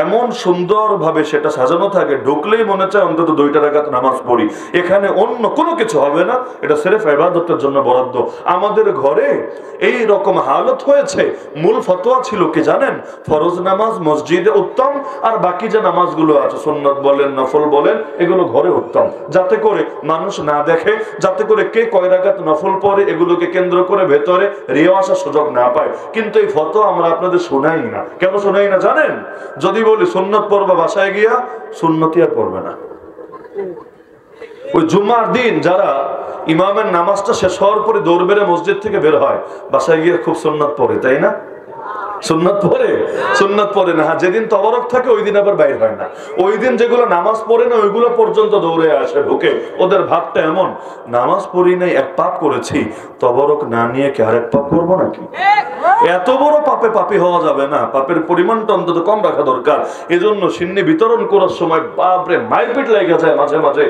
A: এমন সুন্দরভাবে সেটা সাজানো থাকে, ঢুকলেই মনে চায় অন্তত 2 রাকাত নামাজ পড়ি। এখানে অন্য কোনো কিছু হবে না, এটা সির্ফ ইবাদতের জন্য বরাদ্দ। আমাদের ঘরে এই রকম হালত হয়েছে। মূল ফতোয়া ছিল কি জানেন? ফরজ নামাজ মসজিদে উত্তম, আর বাকি যে নামাজগুলো আছে সুন্নত বলেন নফল বলেন, এগুলো ঘরে উত্তম, যাতে করে মানুষ না দেখে, যাতে করে কে কয় রাকাত নফল পড়ে এগুলোকে কেন্দ্র করে ভেতরে রিয়া আসার সুযোগ না পায়। কিন্তু এই ফতোয়া আমরা আপনাদের শোনাই না। কেন শোনাই না জানেন? যদি বলি সুন্নত পড়বা বাসায় গিয়া, সুন্নতি আর পড়বে না। ওই জুমার দিন যারা ইমামের নামাজটা শেষ হওয়ার পরে দৌড় বেড়ে মসজিদ থেকে বের হয়, বাসায় গিয়ে খুব সুন্নত পড়ে, তাই না? সুন্নাত পড়ে? সুন্নাত পড়ে না। যেদিন তবারক থাকে ওই দিন আবার বাইর হয় না। ওই দিন যেগুলো নামাজ পড়ে না ওইগুলো পর্যন্ত দৌড়ে আসে ঢুকে। ওদের ভাবটা এমন, নামাজ পড়ি নাই, এক পাপ করেছি, তবারক না নিয়ে কি আরেক পাপ করবো নাকি? এত বড় পাপে পাপী হওয়া যাবে না, পাপের পরিমাণটা অন্তত কম রাখা দরকার। এজন্য সিন্নি বিতরণ করার সময় বাপরে মারপিট লেগে যায় মাঝে মাঝে,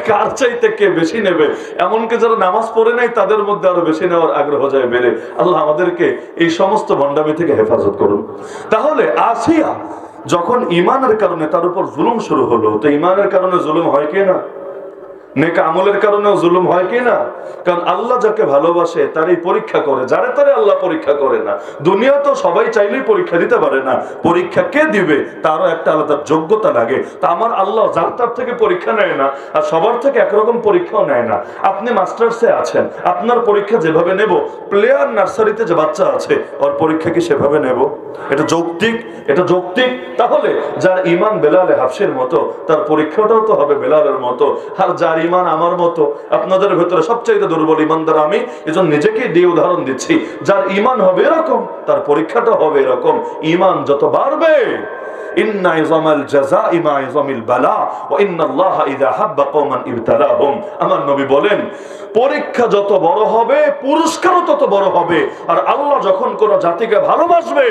A: কার চাইতে কে বেশি নেবে। এমনকি যারা নামাজ পড়ে নাই তাদের মধ্যে আরো বেশি নেওয়ার আগ্রহ যায় বেড়ে। আল্লাহ আমাদেরকে এই সমস্ত ভণ্ডামি থেকে হেফাজত করুন। তাহলে আসিয়া যখন ইমানের কারণে তার উপর জুলুম শুরু হলো, তো ইমানের কারণে জুলুম হয় কি না? নেক আমলের কারণেও জুলুম হয় কি না? কারণ আল্লাহ যাকে ভালোবাসে তারই পরীক্ষা করে, যারে তারে আল্লাহ পরীক্ষা করে না। দুনিয়া তো সবাই চাইলেই পরীক্ষা দিতে পারে না, পরীক্ষা কে দিবে তারও একটা আলাদা যোগ্যতা লাগে। তা আমার আল্লাহ যার তার থেকে পরীক্ষা নেয় না, আর সবার থেকে একরকম পরীক্ষাও নেয় না। আপনি মাস্টার্সে আছেন, আপনার পরীক্ষা যেভাবে নেব, প্লেয়ার নার্সারিতে যে বাচ্চা আছে ওর পরীক্ষা কি সেভাবে নেব? এটা যৌক্তিক? এটা যৌক্তিক? তাহলে যার ঈমান বেলালে হাফসের মতো তার পরীক্ষাটাও তো হবে বেলালের মতো। আর যার ঈমান আমার মতো, আপনাদের ভেতরে সবচেয়ে দুর্বল ঈমানদার আমি, এজন্য নিজেকে দিয়ে উদাহরণ দিচ্ছি, যার ঈমান হবে এরকম তার পরীক্ষাটা হবে এরকম। ঈমান যত বাড়বে, ইন্না ইযামাল জাযাই মা ইযামিল বালা ওয়া ইন্নাল্লাহা ইযা হাব্বা কওমান ইবতালাহুম। আমার নবী বলেন, পরীক্ষা যত বড় হবে পুরস্কারও তত বড় হবে। আর আল্লাহ যখন কোন জাতিকে ভালোবাসবে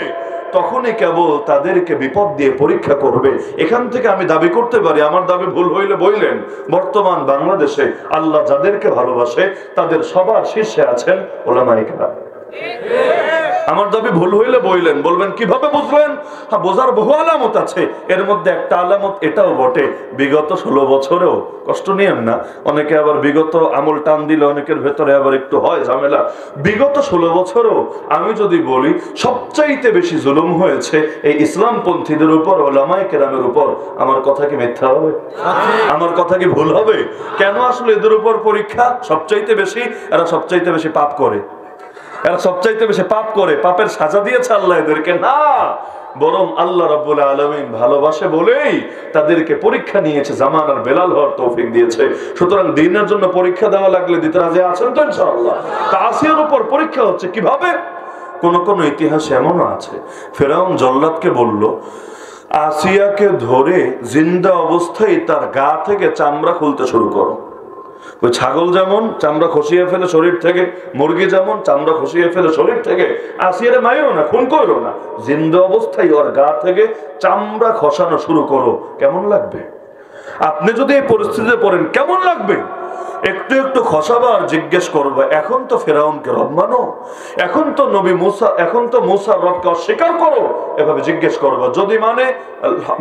A: তখনই কেবল তাদেরকে বিপদ দিয়ে পরীক্ষা করবে। এখান থেকে আমি দাবি করতে পারি, আমার দাবি ভুল হইলে বইলেন, বর্তমান বাংলাদেশে আল্লাহ যাদেরকে ভালোবাসে তাদের সবার শীর্ষে আছেন উলামায়ে কেরাম। আমার দাবি ভুল হইলে বইলেন, বলবেন কিভাবে বুঝলেন? হ্যাঁ, বোঝার বহু আলামত আছে। এর মধ্যে একটা আলামত এটাও বটে, বিগত 16 বছরেও, কষ্ট নিয়েন না, অনেকে আবার বিগত আমল টান দিলে অনেকের ভেতরে আবার একটু হয় ঝামেলা। বিগত 16 বছরেও আমি যদি বলি সবচাইতে বেশি জুলুম হয়েছে এই ইসলামপন্থীদের উপর, উলামায়ে কেরামের উপর। আমার কথা কি মিথ্যা হবে? আমার কথা কি ভুল হবে? কেন আসলে এদের উপর পরীক্ষা সবচাইতে বেশি? এরা সবচাইতে বেশি পাপ করে, এরা সবচাইতে বেশি পাপ করে। পাপের সাজা দিয়েছে আল্লাহ এদেরকে না, বরং আল্লাহ রাব্বুল আলামিন ভালোবাসে বলেই তাদেরকে পরীক্ষা নিয়েছে, জামানার বেলাল হওয়ার তৌফিক দিয়েছে। সুতরাং দিনের জন্য পরীক্ষা দেওয়া লাগলে দিতে রাজি আছেন তো ইনশাআল্লাহ? তা আসিয়ার উপর পরীক্ষা হচ্ছে কিভাবে? কোন কোন ইতিহাসে এমনও আছে, ফেরাউন জল্লাদকে বলল, আসিয়াকে ধরে জিন্দা অবস্থায় তার গা থেকে চামড়া খুলতে শুরু করো। ওই ছাগল যেমন চামড়া খসিয়ে ফেলে শরীর থেকে, মুরগি যেমন চামড়া খসিয়ে ফেলে শরীর থেকে, আসিয়ারে মাইরো না, খুন করো না, জিন্দা অবস্থায় ওর গা থেকে চামড়া খসানো শুরু করো। কেমন লাগবে? আপনি যদি এই পরিস্থিতিতে পড়েন কেমন লাগবে? একটু একটু খসাবা আর জিজ্ঞেস করবা, এখন তো ফেরাউনকে রব মানো, এখন তো নবী মুসা, এখন তো মুসার রবকে অস্বীকার করো, এভাবে জিজ্ঞেস করবা। যদি মানে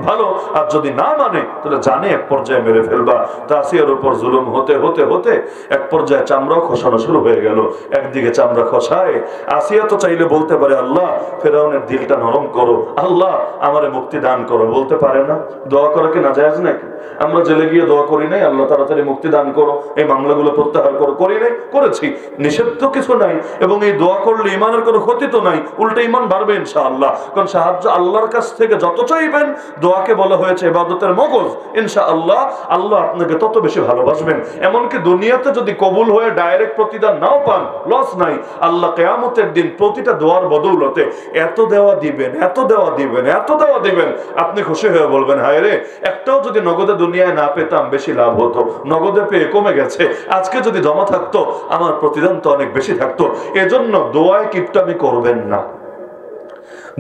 A: ভালো, আর যদি না মানে তাহলে জানে এক পর্যায়ে মেরে ফেলবা। তা আসিয়ার উপর জুলুম হতে হতে হতে এক পর্যায়ে চামড়া খসানো শুরু হয়ে গেল। একদিকে চামড়া খসায়, আসিয়া তো চাইলে বলতে পারে, আল্লাহ ফেরাউনের দিলটা নরম করো, আল্লাহ আমারে মুক্তি দান করো, বলতে পারে না? দোয়া করা কি নাজায়েজ নাকি? আমরা জেলে গিয়ে দোয়া করি নাই, আল্লাহ তাড়াতাড়ি মুক্তি দান করো, এই মামলাগুলো প্রত্যাহার করো, করি নাই? করেছি, নিষেধ তো কিছু নাই। এবং এই দোয়া করলে ইমানের কোনো ক্ষতি তো নাই, উল্টো ইমান বাড়বে ইনশাআল্লাহ। কারণ সাহায্য আল্লাহর কাছ থেকে যত চাইবেন, দোয়াকে বলা হয়েছে ইবাদতের মগজ, ইনশাআল্লাহ আল্লাহ আপনাকে তত বেশি ভালোবাসবেন। এমনকি দুনিয়াতে যদি কবুল হয়ে ডাইরেক্ট প্রতিদান নাও পান, লস নাই, আল্লাহ কিয়ামতের দিন প্রতিটা দোয়ার বদৌলতে এত দেওয়া দিবেন, এত দেওয়া দিবেন, এত দেওয়া দিবেন, আপনি খুশি হয়ে বলবেন, হায় রে, একটাও যদি নগদে দুনিয়ায় না পেতাম বেশি লাভ হতো, নগদে পেয়ে কমে গেছে, আজকে যদি জমা থাকতো আমার প্রতিদান তো অনেক বেশি থাকতো। এজন্য দোয়ায় কিপটামি করবেন না,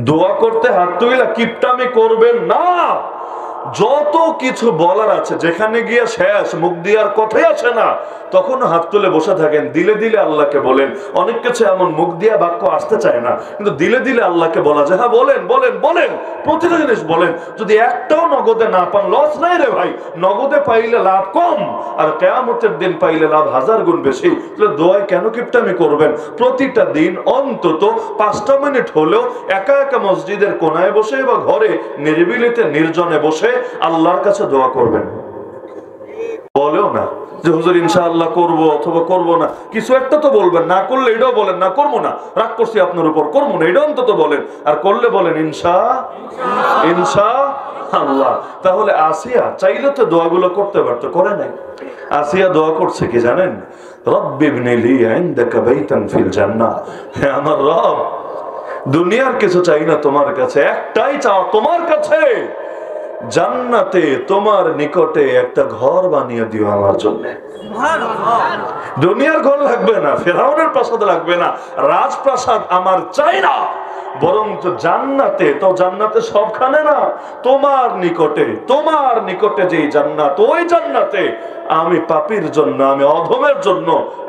A: দোয়া করতে হাত তুইলা কিপটামি করবেন না। যত কিছু বলার আছে, যেখানে গিয়ে শেষ মুখ দিয়ার কথাই আসে না, তখন হাত তুলে বসে থাকেন, দিলে দিলে আল্লাহকে বলেন। অনেক কিছু এমন মুখ দিয়া বাক্য আসতে চায় না, কিন্তু দিলে দিলে আল্লাহকে বলা যায়, হ্যাঁ বলেন বলেন বলেন, প্রতিটা জিনিস বলেন। যদি একটাও নগদে না পান, লস নাই রে ভাই, নগদে পাইলে লাভ কম, আর কিয়ামতের দিন পাইলে লাভ 1000 গুণ বেশি। তাহলে দোয়ায় কেন কিপটামি করবেন? প্রতিটা দিন অন্তত 5টা মিনিট হলেও একা একা মসজিদের কোনায় বসে বা ঘরে নিরিবিলিতে নির্জনে বসে আল্লাহর কাছে দোয়া করবেন। বলেও না যে হুজুর ইনশাআল্লাহ করবো অথবা করবো না, কিছু একটা তো বলবেন। না করলে এটাও বলেন না করবো না, রাগ করছি আপনার উপর, করবো না, এটা অন্তত বলেন। আর করলে বলেন ইনশাআল্লাহ। তাহলে আসিয়া চাইলে তো দোয়াগুলো করতে পারতো, করে নাই। আসিয়া দোয়া করছে কি জানেন? রব্বি ইবনি লি ইনদাকা বাইতান ফিল জান্নাহ, হে আমার রব, দুনিয়ার কিছু চাই না তোমার কাছে, একটাই চাও তোমার কাছে, জান্নাতে তোমার নিকটে একটা ঘর বানিয়ে দিও আমার জন্য। দুনিয়ার ঘর লাগবে না, ফেরাউনের প্রাসাদ লাগবে না, রাজপ্রাসাদ আমার চাই না, বরং তো জান্নাতে, তো জান্নাতে সবখানে না, তোমার নিকটে যেই জান্নাত, ওই জান্নাতে আমি পাপীর জন্য, আমি অধমের জন্য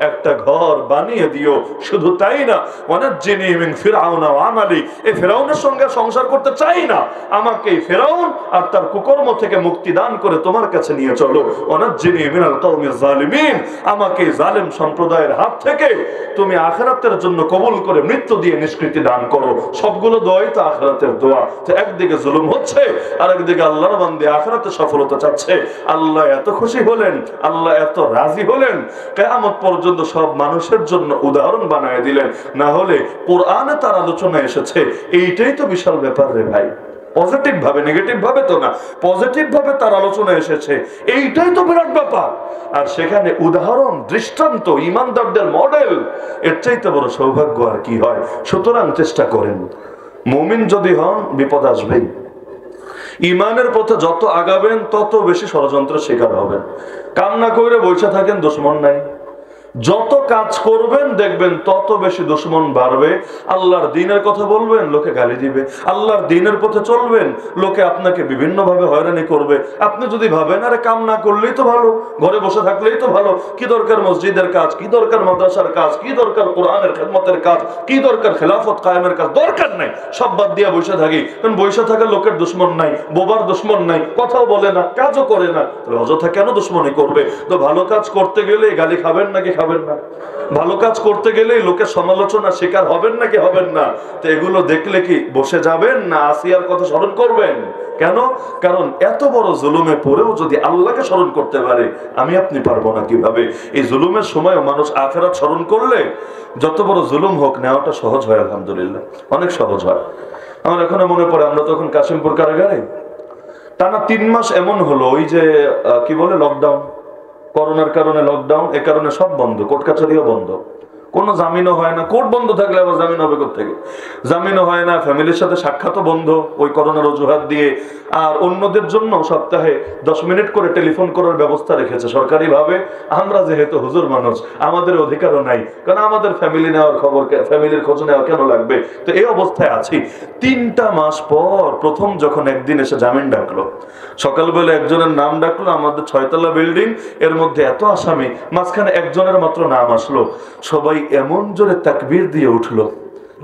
A: একটা ঘর বানিয়ে দিও। শুধু তাই না, ওয়ানাজ্জিনি মিন ফিরআউন ওয়া আমালি, এই ফিরআউনের সঙ্গে সংসার করতে চাই না, আমাকে এই ফিরআউন আর তার কুকর্ম থেকে মুক্তি দান করে তোমার কাছে নিয়ে চলো। ওয়ানাজ্জিনি মিনাল কওমিজ জালিমিন, আমাকে জালেম সম্প্রদায়ের হাত থেকে তুমি আখিরাতের জন্য কবুল করে মৃত্যু দিয়ে নিষ্কৃতি দান করো। সবগুলো দোয়াই তো আখিরাতের দোয়া। তো একদিকে জুলুম হচ্ছে আর একদিকে আল্লাহর বান্দা আখিরাতে সফলতা চাচ্ছে। আল্লাহ এত খুশি হলেন, আল্লাহ এত রাজি হলেন, কিয়ামত পর্যন্ত সব মানুষের জন্য উদাহরণ বানায় দিলেন। না হলে কোরআনে তার আলোচনা এসেছে, এইটাই তো বিশাল ব্যাপার রে ভাই। পজিটিভ ভাবে, নেগেটিভ ভাবে তো না, পজিটিভ ভাবে তার আলোচনা এসেছে, এইটাই তো বিরাট ব্যাপার। আর সেখানে উদাহরণ, দৃষ্টান্ত, ইমানদারদের মডেল, এর চাইতে বড় সৌভাগ্য আর কি হয়। সুতরাং চেষ্টা করেন, মুমিন যদি হন বিপদ আসবেই। ইমানের পথে যত আগাবেন তত বেশি ষড়যন্ত্রের শিকার হবেন। কান্না করে বসে থাকেন, দুশ্মন নাই। যত কাজ করবেন দেখবেন তত বেশি দুশ্মন বাড়বে। আল্লাহর দ্বীনের কথা বলবেন, লোকে গালি দিবে। আল্লাহর দ্বীনের পথে চলবেন, লোকে আপনাকে বিভিন্ন ভাবে হয়রানি করবে। আপনি যদি ভাবেন আরে কাম না করলেই তো ভালো, ঘরে বসে থাকলেই তো ভালো, কি দরকার মসজিদের কাজ, কি দরকার মাদ্রাসার কাজ, কি দরকার কোরআনের খেদমতের কাজ, কি দরকার খেলাফত কায়েমের কাজ, দরকার নাই, সব বাদ দিয়ে বসে থাকি। কারণ বসে থাকা লোকের দুশ্মন নাই, বোবার দুশ্মন নাই, কথাও বলে না, কাজও করে না, অযথা কেন দুশ্মনী করবে? তো ভালো কাজ করতে গেলে গালি খাবেন নাকি খাবেন না? ভালো কাজ করতে গেলে লোকের সমালোচনা শিকার হবেন নাকি হবেন না? তো এগুলো দেখলে কি বসে যাবেন না আসিয়ার কথা স্মরণ করবেন? কেন? কারণ এত বড় জুলুমে পড়েও যদি আল্লাহকে স্মরণ করতে পারে, আমি আপনি পারবো না কিভাবে? এই জুলুমের সময় মানুষ আখিরাত স্মরণ করলে যত বড় জুলুম হোক নেওয়াটা সহজ হয়, আলহামদুলিল্লাহ অনেক সহজ হয়। আমার এখনো মনে পড়ে, আমরা তখন কাশিমপুর কারাগারে টানা 3 মাস এমন হলো, ওই যে কি বলে লকডাউন, করোনার কারণে লকডাউন, এ কারণে সব বন্ধ, কোর্ট কাছারিও বন্ধ, কোনো জামিনও হয় না। কোর্ট বন্ধ থাকলে আবার জামিন হবে কোত্থেকে? জামিনও হয় না, ফ্যামিলির সাথে সাক্ষাৎও বন্ধ ওই করোনার অজুহাত দিয়ে। আর অন্যদের জন্য সপ্তাহে 10 মিনিট করে টেলিফোন করার ব্যবস্থা রেখেছে সরকারিভাবে। আমরা যেহেতু হুজুর মানুষ, আমাদের অধিকারও নাই, কারণ আমাদের ফ্যামিলি নেওয়ার খবর, ফ্যামিলির খোঁজ নেওয়া কেন লাগবে? তো এই অবস্থায় আছি। 3টা মাস পর প্রথম যখন একদিন এসে জামিন ডাকলো, সকালবেলা একজনের নাম ডাকলো, আমাদের 6তলা বিল্ডিং, এর মধ্যে এত আসামি, মাঝখানে একজনের মাত্র নাম আসলো, সবাই এমন জোরে তাকবীর দিয়ে উঠলো।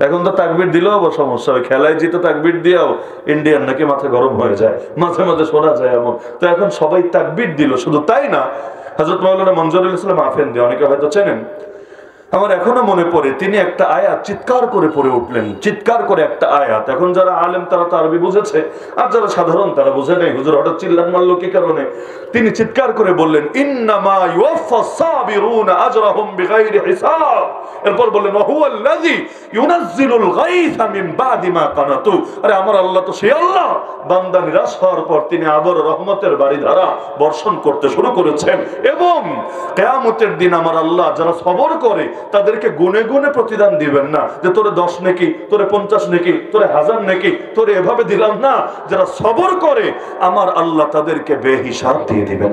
A: এখন তো তাকবীর দিলেও আবার সমস্যা হয়, খেলায় জিতে তাকবীর দিয়েও ইন্ডিয়ান নাকি মাথা গরম হয়ে যায়, মাঝে মাঝে শোনা যায় এমন। তো এখন সবাই তাকবীর দিল। শুধু তাই না, হযরত মাওলানা মঞ্জুরুল ইসলাম আফেন্দি, অনেকে হয়তো চেনেন, আমার এখনো মনে পড়ে, তিনি একটা আয়াত চিৎকার করে পড়ে উঠলেন, চিৎকার করে একটা আয়াত। এখন যারা আলেম তারা তো আরবি বুঝেছে, আর যারা সাধারণ তারা বুঝে নাই। হুজুর হঠাৎ চিল্লান মারলো কি কারণে? তিনি চিৎকার করে বললেন, ইন্নামা ইউওয়াফাস সাবিরুনা আজরাহুম বিগাইরি হিসাব। এরপর বললেন, ওয়া হুয়াল্লাযী ইউনাজ্জিলুল গায়সা মিন বাদি মা কানাতু। আরে আমার আল্লাহ তো সেই আল্লাহ, বান্দা নিরাশ হওয়ার পর তিনি আবার রহমতের বারিধারা বর্ষণ করতে শুরু করেছেন। এবং কিয়ামতের দিন আমার আল্লাহ যারা সবর করে তাদেরকে গুনে গুনে প্রতিদান দিবেন না, যে তোরে 10 নেকি, তোরে 50 নেকি, তোরে 1000 নেকি, তোরে এভাবে দিলাম না। যারা সবর করে আমার আল্লাহ তাদেরকে বেহিসাব দিয়ে দিবেন।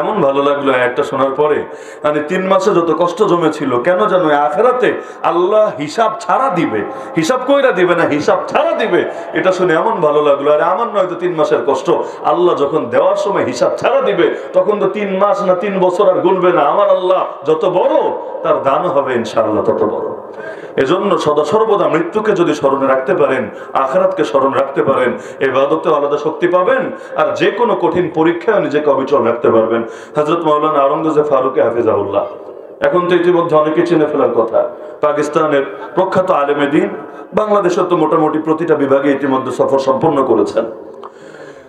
A: এমন ভালো লাগলো একটা শোনার পরে, মানে 3 মাসে যত কষ্ট জমেছিল, কেন জানো আখিরাতে আল্লাহ হিসাব ছাড়া দিবে, হিসাব কইরা দিবে না, হিসাব ছাড়া দিবে। এটা শুনে এমন ভালো লাগলো। আরে আমার নয় তো 3 মাসের কষ্ট, আল্লাহ যখন দেওয়ার সময় হিসাব ছাড়া দিবে, তখন তো 3 মাস না 3 বছর আর গুনবে না। আমার আল্লাহ যত বড়, তার দান হবে ইনশাআল্লাহ তত বড়। এজন্য সদা সর্বদা মৃত্যুকে যদি স্মরণে রাখতে পারেন, আখিরাতকে স্মরণে রাখতে পারেন, ইবাদতে আলাদা শক্তি পাবেন, আর যে কোনো কঠিন পরীক্ষায় নিজেকে অবিচল রাখতে পারবেন। হযরত মাওলানা আওরঙ্গজেব ফারুকী হাফিজাহুল্লাহ, এখন তো ইতিমধ্যে অনেকে চিনে ফেলার কথা, পাকিস্তানের প্রখ্যাত আলেমে দ্বীন, বাংলাদেশের তো মোটামুটি প্রতিটা বিভাগে ইতিমধ্যে সফর সম্পন্ন করেছেন।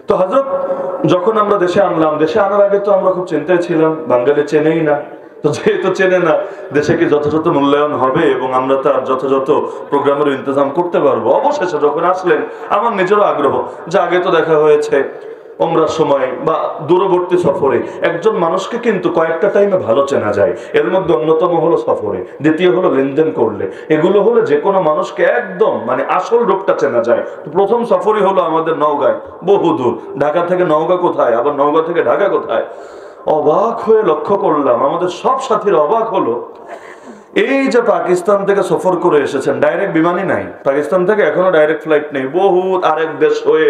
A: তো হযরত যখন আমরা দেশে আনলাম, দেশে আনার আগে তো আমরা খুব চিন্তায় ছিলাম, বাঙালি চেনেই না। তো যেহেতু চেনে না, দেশে কি যথাযথ মূল্যায়ন হবে এবং আমরা তার যথাযথ প্রোগ্রামের ইন্তজাম করতে পারবো? অবশেষে যখন আসলেন, আমার নিজেরও আগ্রহ, যে আগে তো দেখা হয়েছে ওমরার সময় বা দূরবর্তী সফরে, একজন মানুষকে কিন্তু কয়েকটা টাইমে ভালো চেনা যায়। এর মধ্যে অন্যতম হলো সফরে, দ্বিতীয় হলো লেনদেন করলে। এগুলো হলে যে কোনো মানুষকে একদম মানে আসল রূপটা চেনা যায়। প্রথম সফরই হলো আমাদের নওগাঁয়, বহুদূর, ঢাকা থেকে নওগাঁ কোথায়, আবার নওগাঁ থেকে ঢাকা কোথায়। অবাক হয়ে লক্ষ্য করলাম, আমাদের সব সাথীরা অবাক হলো, এই যে পাকিস্তান থেকে সফর করে এসেছেন, ডাইরেক্ট বিমানই নাই পাকিস্তান থেকে, এখনো ডাইরেক্ট ফ্লাইট নেই, বহুত আরেক দেশ হয়ে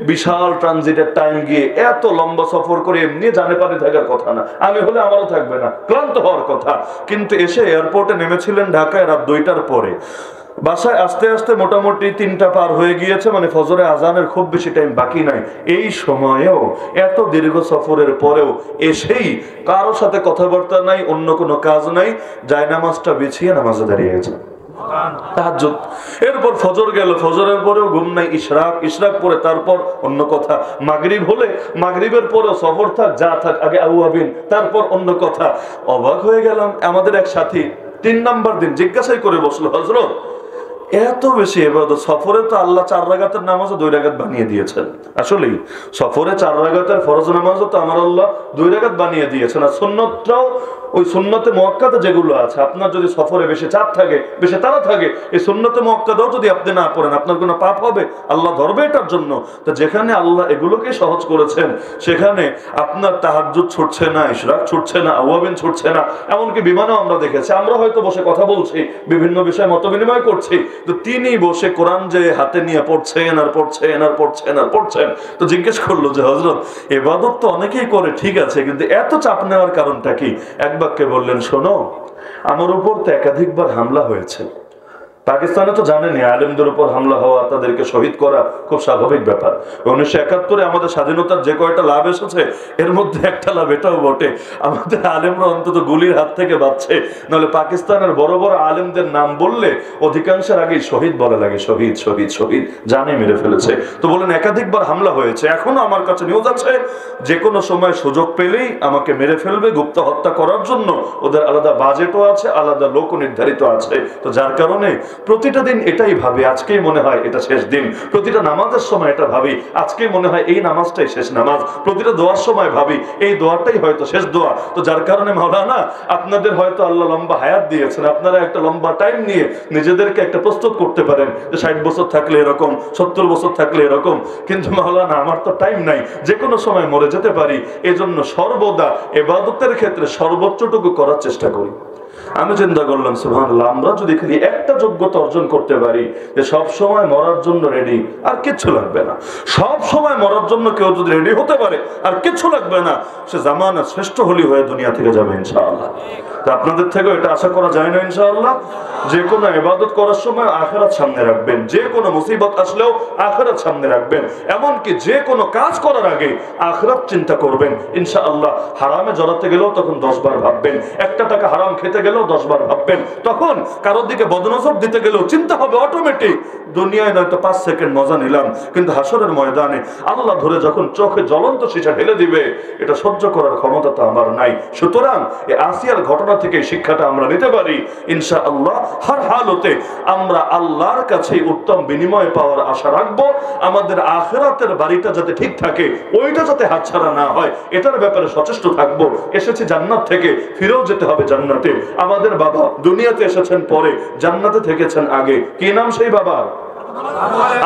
A: বিশাল ট্রানজিটের টাইম গিয়ে এত লম্বা সফর করে এমনি জানে পানি থাকার কথা না, আমি হলে আমারও থাকবে না, ক্লান্ত হওয়ার কথা। কিন্তু এসে এয়ারপোর্টে নেমেছিলেন ঢাকায় রাত 2টার পরে, বাসায় আস্তে আস্তে মোটামুটি 3টা পার হয়ে গিয়েছে, মানে ফজরে আজানের খুব বেশি টাইম বাকি নাই। এই সময়েও এত দীর্ঘ সফরের পরেও এসেই কারো সাথে কথাবার্তা নাই, অন্য কোনো কাজ নাই, জায়নামাজটা বিছিয়ে নামাজে দাঁড়িয়ে গেছে। তাহাজ্জুদ, এরপর ফজর গেল, ফজরের পরেও ঘুম নাই, ইশরাক পরে তারপর অন্য কথা, মাগরিব হলে মাগরিবের পরেও সফর থাক যা থাক, আগে আউয়াবিন তারপর অন্য কথা। অবাক হয়ে গেলাম, আমাদের এক সাথী 3 নাম্বার দিন জিজ্ঞাসাই করে বসলো, হযরত এত বেশি ইবাদত, সফরে তো আল্লাহ 4 রাকাতের নামাজও 2 রাকাত বানিয়ে দিয়েছেন। আসলেই সফরে 4 রাকাতের ফরজ নামাজও তো আমার আল্লাহ 2 রাকাত বানিয়ে দিয়েছেন। আর সুন্নতটাও ওই সুন্নতে মুআক্কাদা যেগুলো আছে, আপনার যদি সফরে বেশি চাপ থাকে, বেশি তাড়া থাকে, এই সুন্নতে মুআক্কাদাও যদি আপনি না পড়েন আপনার কোনো পাপ হবে, আল্লাহ ধরবে এটার জন্য। তো যেখানে আল্লাহ এগুলোকে সহজ করেছেন সেখানে আপনার তাহাজ্জুদ ছুটছে না, ইশরাক ছুটছে না, আওয়াবিন ছুটছে না। এমনকি বিমানেও আমরা দেখেছি, আমরা হয়তো বসে কথা বলছি, বিভিন্ন বিষয়ে মত বিনিময় করছি, তো তিনি বসে কোরআন যে হাতে নিয়ে পড়ছেন আর পড়ছেন আর পড়ছেন আর পড়ছেন। তো জিজ্ঞেস করলো যে হযরত ইবাদত তো অনেকেই করে, ঠিক আছে, কিন্তু এত চাপ নেওয়ার কারণটা কি? এক বাক্যে বললেন, শোনো, আমার উপর তো একাধিকবার হামলা হয়েছে। পাকিস্তানে তো জানেনি, আলেমদের উপর হামলা হওয়া, তাদেরকে শহীদ করা খুব স্বাভাবিক ব্যাপার। 1971 আমাদের স্বাধীনতার যে কয়টা লাভ এসেছে এর মধ্যে একটা লাভ এটাও বটে, আমাদের আলেমরা অন্তত গুলির হাত থেকে বাঁচছে। নাহলে পাকিস্তানের বড় বড় আলেমদের নাম বললে অধিকাংশের আগেই শহীদ বলা লাগে, শহীদ শহীদ শহীদ, জানে মেরে ফেলেছে। তো বলেন একাধিকবার হামলা হয়েছে, এখনো আমার কাছে নিউজ আছে, যে কোনো সময় সুযোগ পেলেই আমাকে মেরে ফেলবে, গুপ্ত হত্যা করার জন্য ওদের আলাদা বাজেটও আছে, আলাদা লোকও নির্ধারিত আছে। তো যার কারণে প্রতিটা দিন এটাই ভাবি, আজকেই মনে হয় এটা শেষ দিন। প্রতিটা নামাজের সময় এটা ভাবি, আজকেই মনে হয় এই নামাজটাই শেষ নামাজ। প্রতিটা দোয়ার সময় ভাবি এই দোয়াটাই হয়তো শেষ দোয়া। তো যার কারণে মাওলানা আপনাদের হয়তো আল্লাহ লম্বা হায়াত দিয়েছেন, আপনারা একটা লম্বা টাইম নিয়ে নিজেদেরকে একটা প্রস্তুত করতে পারেন যে 60 বছর থাকলে এরকম, 70 বছর থাকলে এরকম। কিন্তু মাওলানা আমার তো টাইম নাই, যে কোনো সময় মরে যেতে পারি। এজন্য সর্বদা ইবাদতের ক্ষেত্রে সর্বোচ্চটুকু করার চেষ্টা করি। আমি চিন্তা করলাম, সুবহানাল্লাহ, আমরা যদি খালি একটা যোগ্যতা অর্জন করতে পারি যে সব সময় মরার জন্য রেডি, আর কিচ্ছু লাগবে না। সব সময় মরার জন্য কেউ যদি রেডি হতে পারে আর কিচ্ছু লাগবে না, সে জামানার শ্রেষ্ঠ হলি হয়ে দুনিয়া থেকে যাবে ইনশাআল্লাহ। তো আপনাদের থেকেও এটা আশা করা যায় না ইনশাআল্লাহ। যে কোনো ইবাদত করার সময় আখিরাত সামনে রাখবেন, যে কোনো মুসিবত আসলেও আখিরাত সামনে রাখবেন, এমনকি যে কোনো কাজ করার আগে আখিরাত চিন্তা করবেন ইনশাআল্লাহ। হারামে জড়াতে গেলেও তখন 10 বার ভাববেন, একটা টাকা হারাম খেতে গেলেও 10 বার ভাববেন, তখন কারোর দিকে বদনজর দিতে গেলেও চিন্তা হবে অটোমেটিক। দুনিয়ায় নয়তো 5 সেকেন্ড মজা নিলাম, কিন্তু হাসরের ময়দানে আল্লাহ ধরে যখন চোখে জ্বলন্ত সীসা ঢেলে দিবে, এটা সহ্য করার ক্ষমতা তো আমার নাই। সুতরাং এই আসিয়ার ঘটনা থেকে শিক্ষাটা আমরা নিতে পারি ইনশাআল্লাহ। হর হালতে আমরা আল্লাহর কাছে উত্তম বিনিময় পাওয়ার আশা রাখবো। আমাদের আখিরাতের বাড়িটা যাতে ঠিক থাকে, ওইটা যাতে হাতছাড়া না হয়, এটার ব্যাপারে সচেষ্ট থাকবো। এসেছি জান্নাত থেকে, ফিরেও যেতে হবে জান্নাতে। আমাদের বাবা দুনিয়াতে এসেছেন পরে, জান্নাতে থেকেছেন আগে। কি নাম সেই বাবা?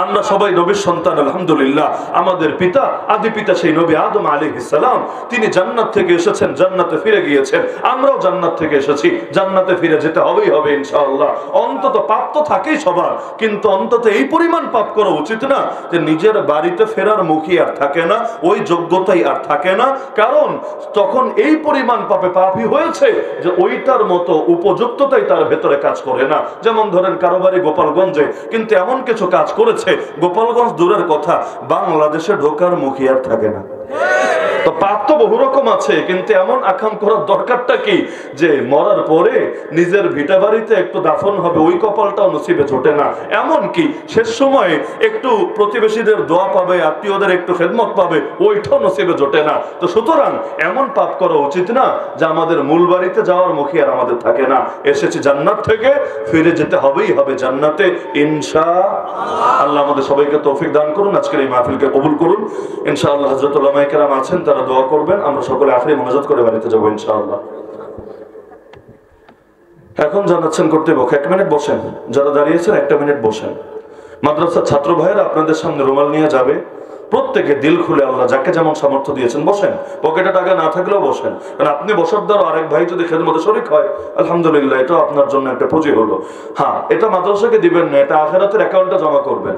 A: আমরা সবাই নবীর সন্তান আলহামদুলিল্লাহ। আমাদের পিতা, আদি পিতা সেই নবী আদম আলাইহিস সালাম, তিনি জান্নাত থেকে এসেছেন, জান্নাতে ফিরে গিয়েছেন। আমরাও জান্নাত থেকে এসেছি, জান্নাতে ফিরে যেতে হবেই হবে ইনশাআল্লাহ। অন্তত পাপ তো থাকেই সবার, কিন্তু অন্তত এই পরিমাণ পাপ করা উচিত না যে নিজের বাড়িতে ফেরার মুখই আর থাকে না, ওই যোগ্যতাই আর থাকে না। কারণ তখন এই পরিমাণ পাপী হয়েছে যে ওইটার মতো উপযুক্ততাই তার ভেতরে কাজ করে না। যেমন ধরেন কারো বাড়ি গোপালগঞ্জে, কিন্তু এমন কিছু কাজ করেছে, গোপালগঞ্জ দূরের কথা, বাংলাদেশে ঢোকার মুখই আর থাকে না। তো পাপ তো বহু রকম আছে, কিন্তু এমন আকাম করার দরকারটা কি যে মরার পরে নিজের ভিটা বাড়িতে একটু দাফন হবে, ওই কপালটাও নসিবে জোটে না। এমন কি শেষ সময়ে একটু প্রতিবেশীদের দোয়া পাবে, আত্মীয়দের একটু খেদমত পাবে, ওইটাও নসিবে জোটে না। তো সুতরাং এমন পাপ করা উচিত না যে আমাদের মূল বাড়িতে যাওয়ার মুখী আর আমাদের থাকে না। এসেছি জান্নাত থেকে, ফিরে যেতে হবেই হবে জান্নাতে ইনশাআল্লাহ। আল্লাহ আমাদের সবাইকে তৌফিক দান করুন, আজকের এই মাহফিলকে কবুল করুন ইনশাআল্লাহ। হযরত উলামায়ে কেরাম আছেন, তারা দোয়া করবেন। আমরা সকলে আখিরি মোনাজাত করে বাড়িতে যাবো ইনশাআল্লাহ। এখন জানাচ্ছেন কর্তৃপক্ষ, 1 মিনিট বসেন, যারা দাঁড়িয়েছেন 1 মিনিট বসেন। মাদ্রাসার ছাত্র ভাইয়েরা আপনাদের সামনে রুমাল নিয়ে যাবে, প্রত্যেকে দিল খুলে আল্লাহ যাকে যেমন সামর্থ্য দিয়েছেন বসেন, পকেটে টাকা না থাকলেও বসেন, কারণ আপনি বসার দ্বারা আরেক ভাই যদি খেদমতে শরীক হয় আলহামদুলিল্লাহ, এটা আপনার জন্য একটা পুঁজি হলো। হ্যাঁ, এটা মাদ্রাসাকে দিবেন না, এটা আখিরাতের অ্যাকাউন্টে জমা করবেন।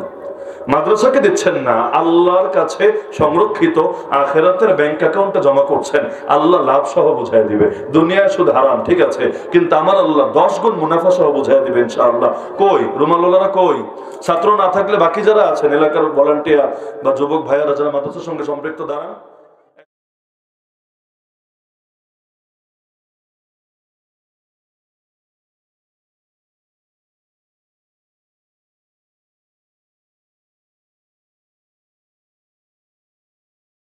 A: মাদ্রাসাকে দিচ্ছেন না, আল্লাহর কাছে সংরক্ষিত আখিরাতের ব্যাংক অ্যাকাউন্টে জমা করছেন, আল্লাহ লাভ সহ বুঝাই দিবে। দুনিয়ায় সুদ হারাম ঠিক আছে, কিন্তু আমার আল্লাহ 10 গুণ মুনাফা সহ বুঝাই দিবে ইনশাআল্লাহ। কই রুমালওয়ালারা কই? ছাত্র না থাকলে বাকি যারা আছেন এলাকার ভলান্টিয়ার বা যুবক ভাইয়ারা যারা মাদ্রাসার সঙ্গে সম্পৃক্ত দাঁড়ান।